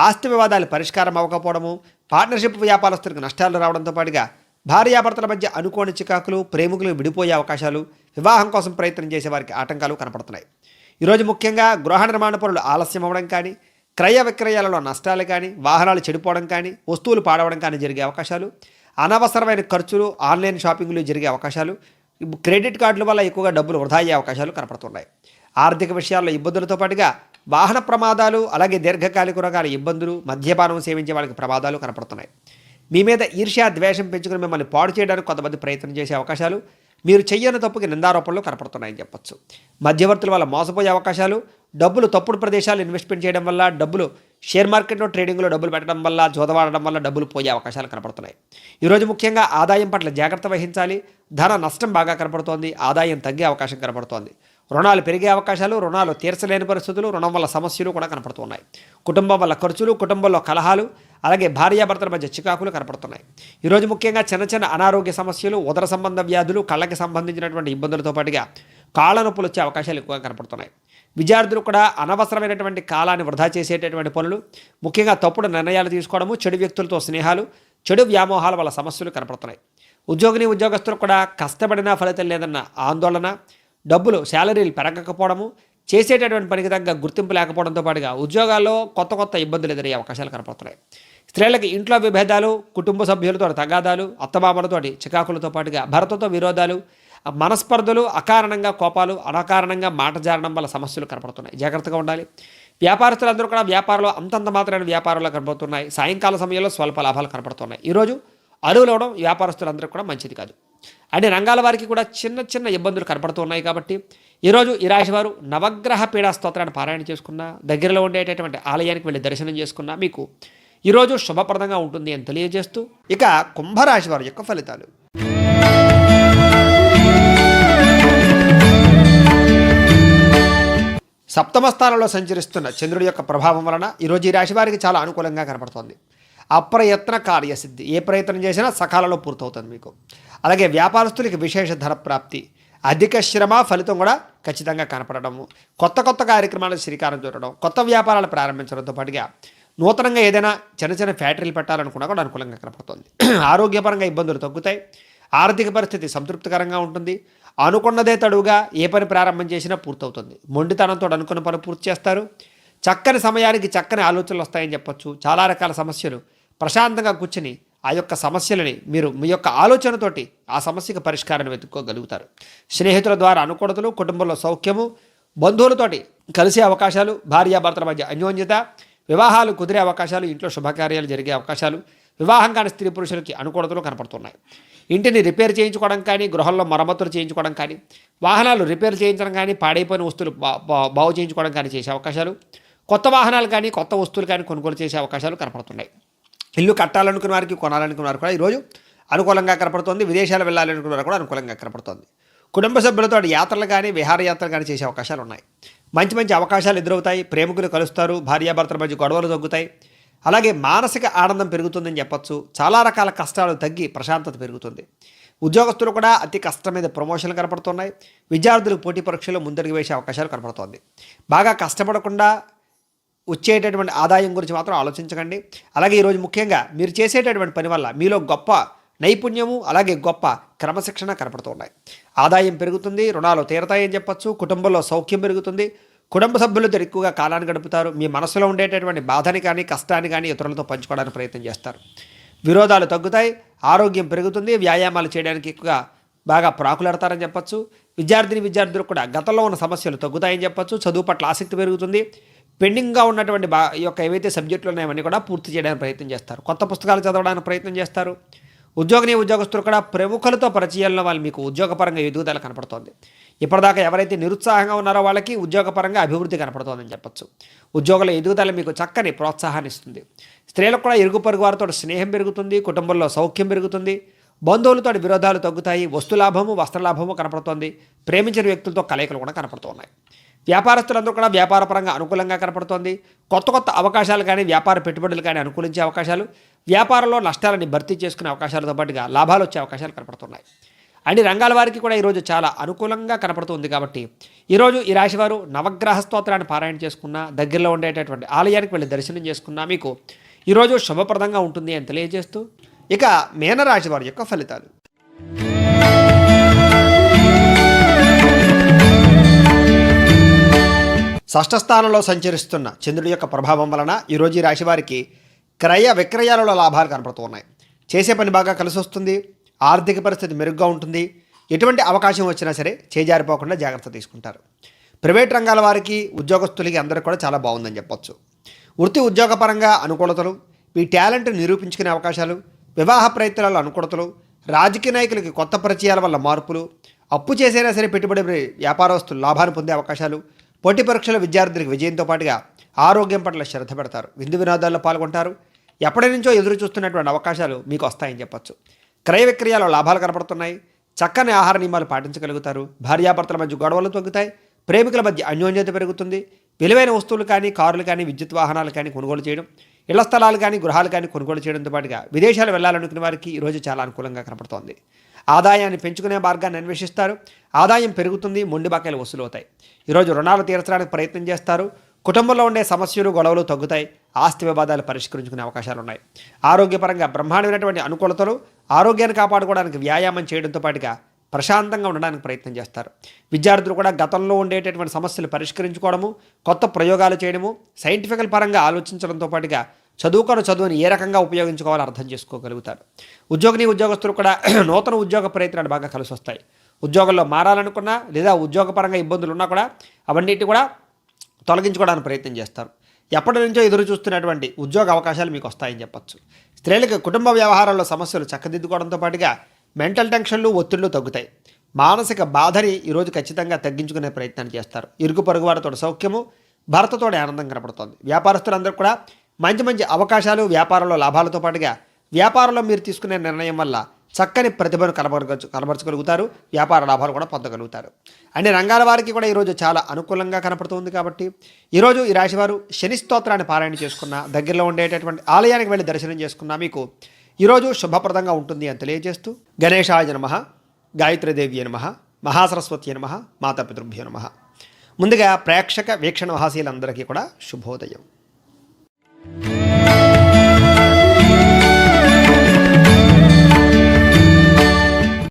ఆస్తి వివాదాలు పరిష్కారం అవ్వకపోవడము, పార్ట్నర్షిప్ వ్యాపారస్తులకు నష్టాలు రావడంతో పాటుగా భార్యాభర్తల మధ్య అనుకోని చికాకులు, ప్రేమికులు విడిపోయే అవకాశాలు, వివాహం కోసం ప్రయత్నం చేసే వారికి ఆటంకాలు కనపడుతున్నాయి. ఈరోజు ముఖ్యంగా గృహ నిర్మాణ పనులు ఆలస్యం అవ్వడం కానీ, క్రయ విక్రయాలలో నష్టాలు కానీ, వాహనాలు చెడిపోవడం కానీ, వస్తువులు పాడవడం కానీ జరిగే అవకాశాలు, అనవసరమైన ఖర్చులు, ఆన్లైన్ షాపింగ్లు జరిగే అవకాశాలు, క్రెడిట్ కార్డుల వల్ల ఎక్కువగా డబ్బులు వృధా అయ్యే అవకాశాలు కనపడుతున్నాయి. ఆర్థిక విషయాల్లో ఇబ్బందులతో పాటుగా వాహన ప్రమాదాలు, అలాగే దీర్ఘకాలిక రోగాల ఇబ్బందులు, మద్యపానం సేవించే వాళ్ళకి ప్రమాదాలు కనపడుతున్నాయి. మీ మీద ఈర్ష్య, ద్వేషం పెంచుకుని మిమ్మల్ని పాడు చేయడానికి కొంతమంది ప్రయత్నం చేసే అవకాశాలు, మీరు చెయ్యని తప్పుకి నిందారోపణలు కనపడుతున్నాయని చెప్పొచ్చు. మధ్యవర్తుల వల్ల మోసపోయే అవకాశాలు, డబ్బులు తప్పుడు ప్రదేశాలు ఇన్వెస్ట్మెంట్ చేయడం వల్ల, డబ్బులు షేర్ మార్కెట్లో ట్రేడింగ్లో డబ్బులు పెట్టడం వల్ల, జోదవాడడం వల్ల డబ్బులు పోయే అవకాశాలు కనపడుతున్నాయి. ఈరోజు ముఖ్యంగా ఆదాయం పట్ల జాగ్రత్త వహించాలి. ధన నష్టం బాగా కనపడుతోంది, ఆదాయం తగ్గే అవకాశం కనపడుతోంది. రుణాలు పెరిగే అవకాశాలు, రుణాలు తీర్చలేని పరిస్థితులు, రుణం వల్ల సమస్యలు కూడా కనపడుతున్నాయి. కుటుంబం వల్ల ఖర్చులు, కుటుంబంలో కలహాలు, అలాగే భార్యాభర్తల మధ్య చికాకులు కనపడుతున్నాయి. ఈరోజు ముఖ్యంగా చిన్న చిన్న అనారోగ్య సమస్యలు, ఉదర సంబంధ వ్యాధులు, కళ్ళకి సంబంధించినటువంటి ఇబ్బందులతో పాటుగా కాళ్ళ నొప్పులు వచ్చే అవకాశాలు ఎక్కువగా కనపడుతున్నాయి. విద్యార్థులు కూడా అనవసరమైనటువంటి కాలాన్ని వృధా చేసేటటువంటి పనులు, ముఖ్యంగా తప్పుడు నిర్ణయాలు తీసుకోవడము, చెడు వ్యక్తులతో స్నేహాలు, చెడు వ్యామోహాల వల్ల సమస్యలు కనపడుతున్నాయి. ఉద్యోగస్తులు కూడా కష్టపడినా ఫలితం లేదన్న ఆందోళన, డబ్బులు శాలరీలు పెరగకపోవడము, చేసేటటువంటి పనికి తగ్గ గుర్తింపు లేకపోవడంతో పాటుగా ఉద్యోగాల్లో కొత్త ఇబ్బందులు ఎదురయ్యే అవకాశాలు కనపడుతున్నాయి. స్త్రీలకి ఇంట్లో విభేదాలు, కుటుంబ సభ్యులతో తగాదాలు, అత్తమామలతోటి చికాకులతో పాటుగా భర్తతో విరోధాలు, మనస్పర్ధలు, అకారణంగా కోపాలు, అనకారణంగా మాట జారడం వల్ల సమస్యలు కనపడుతున్నాయి. జాగ్రత్తగా ఉండాలి. వ్యాపారస్తులందరూ కూడా వ్యాపారంలో అంతంత మాత్రమైన వ్యాపారాలు కనపడుతున్నాయి. సాయంకాల సమయంలో స్వల్ప లాభాలు కనపడుతున్నాయి. ఈరోజు అరువులు అవడం వ్యాపారస్తులందరికీ కూడా మంచిది కాదు. అన్ని రంగాల వారికి కూడా చిన్న ఇబ్బందులు కనపడుతున్నాయి కాబట్టి ఈరోజు ఈ రాశి వారు నవగ్రహ పీడా స్తోత్రాన్ని పారాయణ చేసుకున్న, దగ్గరలో ఉండేటటువంటి ఆలయానికి వెళ్ళి దర్శనం చేసుకున్నా మీకు ఈరోజు శుభప్రదంగా ఉంటుంది అని తెలియజేస్తూ, ఇక కుంభరాశి వారి యొక్క ఫలితాలు. సప్తమ స్థానంలో సంచరిస్తున్న చంద్రుడి యొక్క ప్రభావం వలన ఈరోజు ఈ రాశి వారికి చాలా అనుకూలంగా కనపడుతోంది. అప్రయత్న కార్యసిద్ధి, ఏ ప్రయత్నం చేసినా సకాలంలో పూర్తవుతుంది మీకు. అలాగే వ్యాపారస్తులకి విశేష ధన ప్రాప్తి, అధిక శ్రమ ఫలితం కూడా ఖచ్చితంగా కనపడము, కొత్త కార్యక్రమాలకు శ్రీకారం చుట్టడం, కొత్త వ్యాపారాలు ప్రారంభించడంతో పాటుగా నూతనంగా ఏదైనా చిన్న ఫ్యాక్టరీలు పెట్టాలనుకున్నా కూడా అనుకూలంగా కనపడుతుంది. ఆరోగ్యపరంగా ఇబ్బందులు తగ్గుతాయి. ఆర్థిక పరిస్థితి సంతృప్తికరంగా ఉంటుంది. అనుకున్నదే తడువుగా ఏ పని ప్రారంభం చేసినా పూర్తవుతుంది. మొండితనంతో అనుకున్న పని పూర్తి చేస్తారు. చక్కని సమయానికి చక్కని ఆలోచనలు వస్తాయని చెప్పొచ్చు. చాలా రకాల సమస్యలు ప్రశాంతంగా కూర్చుని ఆ యొక్క సమస్యలని మీరు మీ యొక్క ఆలోచనతోటి ఆ సమస్యకు పరిష్కారాన్ని వెతుక్కోగలుగుతారు. స్నేహితుల ద్వారా అనుకూలతలు, కుటుంబంలో సౌఖ్యము, బంధువులతోటి కలిసే అవకాశాలు, భార్యాభర్తల మధ్య అన్యోన్యత, వివాహాలు కుదిరే అవకాశాలు, ఇంట్లో శుభకార్యాలు జరిగే అవకాశాలు, వివాహం కాని స్త్రీ పురుషులకి అనుకూలతలు కనపడుతున్నాయి. ఇంటిని రిపేర్ చేయించుకోవడం కానీ, గృహంలో మరమ్మతులు చేయించుకోవడం కానీ, వాహనాలు రిపేర్ చేయించడం కానీ, పాడైపోయిన వస్తువులు బాగు చేయించుకోవడం కానీ చేసే అవకాశాలు, కొత్త వాహనాలు కానీ కొత్త వస్తువులు కానీ కొనుగోలు చేసే అవకాశాలు కనపడుతున్నాయి. ఇల్లు కట్టాలనుకున్న వారికి, కొనాలనుకున్న వారికి కూడా ఈరోజు అనుకూలంగా కనపడుతుంది. విదేశాలు వెళ్ళాలనుకున్న వారు కూడా అనుకూలంగా కనపడుతుంది. కుటుంబ సభ్యులతో యాత్రలు కానీ, విహారయాత్రలు కానీ చేసే అవకాశాలు ఉన్నాయి. మంచి మంచి అవకాశాలు ఎదురవుతాయి. ప్రేమికులు కలుస్తారు. భార్యాభర్తల మధ్య గొడవలు తగ్గుతాయి. అలాగే మానసిక ఆనందం పెరుగుతుందని చెప్పొచ్చు. చాలా రకాల కష్టాలు తగ్గి ప్రశాంతత పెరుగుతుంది. ఉద్యోగస్తులు కూడా అతి కష్టం మీద ప్రమోషన్లు కనపడుతున్నాయి. విద్యార్థులకు పోటీ పరీక్షల్లో ముందడుగు వేసే అవకాశాలు కనపడుతోంది. బాగా కష్టపడకుండా వచ్చేటటువంటి ఆదాయం గురించి మాత్రం ఆలోచించకండి. అలాగే ఈరోజు ముఖ్యంగా మీరు చేసేటటువంటి పని వల్ల మీలో గొప్ప నైపుణ్యము, అలాగే గొప్ప క్రమశిక్షణ కనపడుతున్నాయి. ఆదాయం పెరుగుతుంది. రుణాలు తీరతాయని చెప్పొచ్చు. కుటుంబంలో సౌఖ్యం పెరుగుతుంది. కుటుంబ సభ్యులతో ఎక్కువగా కాలాన్ని గడుపుతారు. మీ మనసులో ఉండేటటువంటి బాధని కానీ, కష్టాన్ని కానీ ఇతరులతో పంచుకోవడానికి ప్రయత్నం చేస్తారు. విరోధాలు తగ్గుతాయి. ఆరోగ్యం పెరుగుతుంది. వ్యాయామాలు చేయడానికి ఎక్కువగా బాగా ప్రాకులాడతారని చెప్పొచ్చు. విద్యార్థులు కూడా గతంలో ఉన్న సమస్యలు తగ్గుతాయని చెప్పొచ్చు. చదువు పట్ల ఆసక్తి పెరుగుతుంది. పెండింగ్గా ఉన్నటువంటి ఈ యొక్క ఏవైతే సబ్జెక్టులు ఉన్నాయో అవన్నీ కూడా పూర్తి చేయడానికి ప్రయత్నం చేస్తారు. కొత్త పుస్తకాలు చదవడానికి ప్రయత్నం చేస్తారు. ఉద్యోగస్తులు కూడా ప్రముఖులతో పరిచయాల్లో వాళ్ళు మీకు ఉద్యోగపరంగా ఎదుగుదల కనపడుతోంది. ఇప్పటిదాకా ఎవరైతే నిరుత్సాహంగా ఉన్నారో వాళ్ళకి ఉద్యోగపరంగా అభివృద్ధి కనపడుతోందని చెప్పొచ్చు. ఉద్యోగుల ఎదుగుదల మీకు చక్కని ప్రోత్సాహాన్ని ఇస్తుంది. స్త్రీలకు కూడా ఇరుగు పొరుగు వారితో స్నేహం పెరుగుతుంది. కుటుంబంలో సౌఖ్యం పెరుగుతుంది. బంధువులతో విరోధాలు తగ్గుతాయి. వస్తులాభము, వస్త్రలాభము కనపడుతోంది. ప్రేమించిన వ్యక్తులతో కలయికలు కూడా కనపడుతున్నాయి. వ్యాపారస్తులందరూ కూడా వ్యాపారపరంగా అనుకూలంగా కనపడుతోంది. కొత్త అవకాశాలు కానీ, వ్యాపార పెట్టుబడులు కానీ అనుకూలించే అవకాశాలు, వ్యాపారంలో నష్టాలని భర్తీ చేసుకునే అవకాశాలతో పాటుగా లాభాలు వచ్చే అవకాశాలు కనపడుతున్నాయి. అన్ని రంగాల వారికి కూడా ఈరోజు చాలా అనుకూలంగా కనపడుతుంది. కాబట్టి ఈరోజు ఈ రాశివారు నవగ్రహ స్తోత్రాన్ని పారాయణ చేసుకున్నా, దగ్గరలో ఉండేటటువంటి ఆలయానికి వెళ్ళి దర్శనం చేసుకున్నా మీకు ఈరోజు శుభప్రదంగా ఉంటుంది అని తెలియజేస్తూ, ఇక మీనరాశి వారి యొక్క ఫలితాలు. షష్ఠస్థానంలో సంచరిస్తున్న చంద్రుడి యొక్క ప్రభావం వలన ఈరోజు ఈ రాశి వారికి క్రయ విక్రయాలలో లాభాలు కనపడుతూ ఉన్నాయి. చేసే పని బాగా కలిసి వస్తుంది. ఆర్థిక పరిస్థితి మెరుగ్గా ఉంటుంది. ఎటువంటి అవకాశం వచ్చినా సరే చేజారిపోకుండా జాగ్రత్త తీసుకుంటారు. ప్రైవేట్ రంగాల వారికి, ఉద్యోగస్తులకి అందరికీ కూడా చాలా బాగుందని చెప్పొచ్చు. వృత్తి ఉద్యోగపరంగా అనుకూలతలు, మీ టాలెంట్ నిరూపించుకునే అవకాశాలు, వివాహ ప్రయత్నాల్లో అనుకూలతలు, రాజకీయ నాయకులకి కొత్త పరిచయాల వల్ల మార్పులు, అప్పు చేసైనా సరే పెట్టుబడి వ్యాపారస్తులు లాభాన్ని పొందే అవకాశాలు, పోటీ పరీక్షల విద్యార్థులకు విజయంతో పాటుగా ఆరోగ్యం పట్ల శ్రద్ధ పెడతారు. విందు వినోదాల్లో పాల్గొంటారు. ఎప్పటి నుంచో ఎదురు చూస్తున్నటువంటి అవకాశాలు మీకు వస్తాయని చెప్పొచ్చు. క్రయ విక్రయాల్లో లాభాలు కనపడుతున్నాయి. చక్కని ఆహార నియమాలు పాటించగలుగుతారు. భార్యాభర్తల మధ్య గొడవలు తగ్గుతాయి. ప్రేమికుల మధ్య అన్యోన్యత పెరుగుతుంది. విలువైన వస్తువులు కానీ, కారులు కానీ, విద్యుత్ వాహనాలు కానీ కొనుగోలు చేయడం, ఇళ్ల స్థలాలు కానీ, గృహాలు కానీ కొనుగోలు చేయడంతో పాటుగా విదేశాలు వెళ్ళాలనుకునే వారికి ఈరోజు చాలా అనుకూలంగా కనపడుతోంది. ఆదాయాన్ని పెంచుకునే మార్గాన్ని అన్వేషిస్తారు. ఆదాయం పెరుగుతుంది. మొండి బాకాయలు వసూలు అవుతాయి. ఈరోజు రుణాలు తీర్చడానికి ప్రయత్నం చేస్తారు. కుటుంబంలో ఉండే సమస్యలు, గొడవలు తగ్గుతాయి. ఆస్తి వివాదాలు పరిష్కరించుకునే అవకాశాలు ఉన్నాయి. ఆరోగ్యపరంగా బ్రహ్మాండమైనటువంటి అనుకూలతలు, ఆరోగ్యాన్ని కాపాడుకోవడానికి వ్యాయామం చేయడంతో పాటుగా ప్రశాంతంగా ఉండడానికి ప్రయత్నం చేస్తారు. విద్యార్థులు కూడా గతంలో ఉండేటటువంటి సమస్యలు పరిష్కరించుకోవడము, కొత్త ప్రయోగాలు చేయడము, సైంటిఫికల్ పరంగా ఆలోచించడంతో పాటుగా చదువుని ఏ రకంగా ఉపయోగించుకోవాలో అర్థం చేసుకోగలుగుతారు. ఉద్యోగస్తులు కూడా నూతన ఉద్యోగ ప్రయత్నాలు బాగా కలిసి వస్తాయి. ఉద్యోగంలో మారాలనుకున్నా లేదా ఉద్యోగపరంగా ఇబ్బందులు ఉన్నా కూడా అవన్నిటి కూడా తొలగించుకోవడానికి ప్రయత్నం చేస్తారు. ఎప్పటి నుంచో ఎదురు చూస్తున్నటువంటి ఉద్యోగ అవకాశాలు మీకు వస్తాయని చెప్పొచ్చు. స్త్రీలకు కుటుంబ వ్యవహారాల్లో సమస్యలు చక్కదిద్దుకోవడంతో పాటుగా మెంటల్ టెన్షన్లు, ఒత్తిళ్లు తగ్గుతాయి. మానసిక బాధని ఈరోజు ఖచ్చితంగా తగ్గించుకునే ప్రయత్నం చేస్తారు. ఇరుగు పొరుగు వారితో సౌఖ్యము, భర్తతోటి ఆనందం కనపడుతోంది. వ్యాపారస్తులందరూ కూడా మంచి అవకాశాలు, వ్యాపారంలో లాభాలతో పాటుగా వ్యాపారంలో మీరు తీసుకునే నిర్ణయం వల్ల చక్కని ప్రతిభను కనబరచగలుగుతారు. వ్యాపార లాభాలు కూడా పొందగలుగుతారు. అన్ని రంగాల వారికి కూడా ఈరోజు చాలా అనుకూలంగా కనపడుతుంది. కాబట్టి ఈరోజు ఈ రాశివారు శని స్తోత్రాన్ని పారాయణ చేసుకున్న, దగ్గరలో ఉండేటటువంటి ఆలయానికి వెళ్ళి దర్శనం చేసుకున్నా మీకు ఈరోజు శుభప్రదంగా ఉంటుంది అని తెలియజేస్తూ, గణేశాయ నమః, గాయత్రీదేవి నమః, మహాసరస్వతి నమః, మాతాపితృభ్యో నమః. ముందుగా ప్రేక్షక వీక్షణ మహాశీలందరికీ కూడా శుభోదయం.